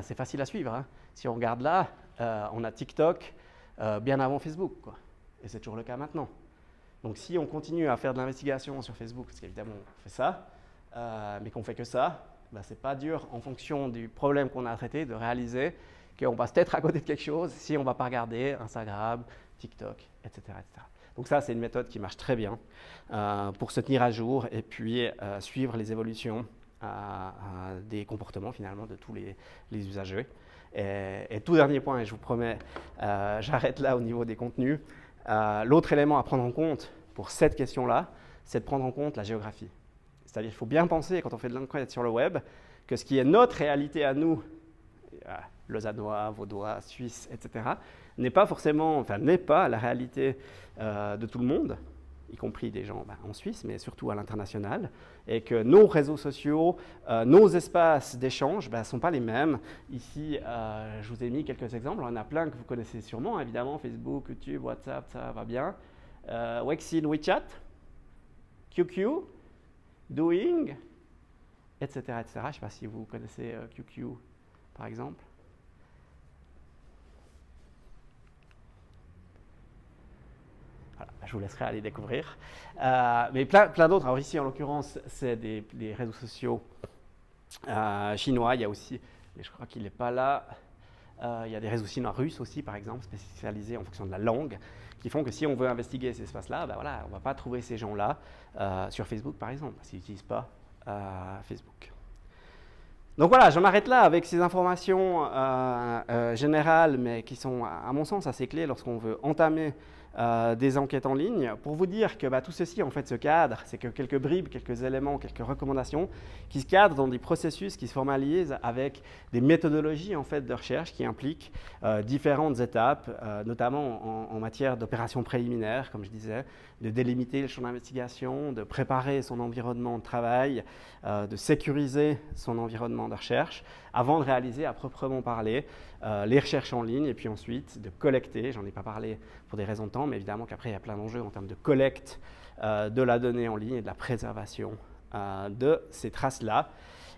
C'est facile à suivre. Hein. Si on regarde là, on a TikTok bien avant Facebook, quoi. Et c'est toujours le cas maintenant. Donc si on continue à faire de l'investigation sur Facebook, parce qu'évidemment on fait ça, mais qu'on ne fait que ça, c'est pas dur en fonction du problème qu'on a traité de réaliser qu'on passe peut-être à côté de quelque chose si on ne va pas regarder Instagram, TikTok, etc. etc. Donc ça, c'est une méthode qui marche très bien pour se tenir à jour et puis suivre les évolutions des comportements finalement de tous les usagers. Et tout dernier point, et je vous promets, j'arrête là au niveau des contenus. L'autre élément à prendre en compte pour cette question-là, c'est de prendre en compte la géographie. C'est-à-dire qu'il faut bien penser, quand on fait de l'enquête sur le web, que ce qui est notre réalité à nous, lausannois, vaudois, suisses, etc., n'est pas la réalité de tout le monde, y compris des gens en Suisse, mais surtout à l'international, et que nos réseaux sociaux, nos espaces d'échange ne sont pas les mêmes. Ici, je vous ai mis quelques exemples. Il y en a plein que vous connaissez sûrement, évidemment, Facebook, YouTube, WhatsApp, ça va bien. Wexin, WeChat, QQ, Doing, etc. etc. Je ne sais pas si vous connaissez QQ, par exemple. Voilà, je vous laisserai aller découvrir. Mais plein d'autres. Alors ici, en l'occurrence, c'est des réseaux sociaux chinois. Il y a aussi, mais je crois qu'il n'est pas là, il y a des réseaux chinois russes aussi, par exemple, spécialisés en fonction de la langue, qui font que si on veut investiguer ces espaces-là, on ne va pas trouver ces gens-là sur Facebook, par exemple, s'ils n'utilisent pas Facebook. Donc voilà, j'en arrête là avec ces informations générales, mais qui sont, à mon sens, assez clés lorsqu'on veut entamer des enquêtes en ligne, pour vous dire que tout ceci en fait se cadre, c'est que quelques bribes, quelques éléments, quelques recommandations qui se cadrent dans des processus qui se formalisent avec des méthodologies en fait de recherche qui impliquent différentes étapes, notamment en matière d'opérations préliminaires, comme je disais, de délimiter le champ d'investigation, de préparer son environnement de travail, de sécuriser son environnement de recherche, avant de réaliser à proprement parler les recherches en ligne et puis ensuite de collecter, j'en ai pas parlé pour des raisons de temps, mais évidemment qu'après il y a plein d'enjeux en termes de collecte de la donnée en ligne et de la préservation de ces traces-là.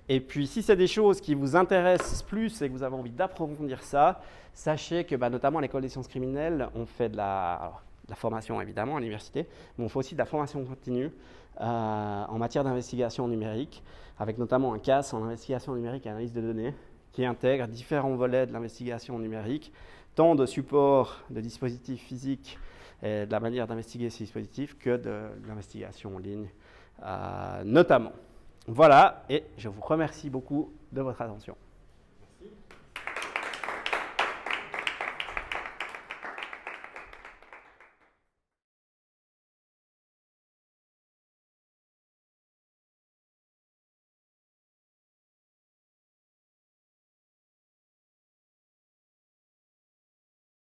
Et puis, si c'est des choses qui vous intéressent plus et que vous avez envie d'approfondir ça, sachez que notamment à l'École des sciences criminelles, on fait de la formation évidemment à l'université, mais on fait aussi de la formation continue en matière d'investigation numérique, avec notamment un CAS en investigation numérique et analyse de données, qui intègre différents volets de l'investigation numérique, tant de support de dispositifs physiques et de la manière d'investiguer ces dispositifs que de l'investigation en ligne, notamment. Voilà, et je vous remercie beaucoup de votre attention.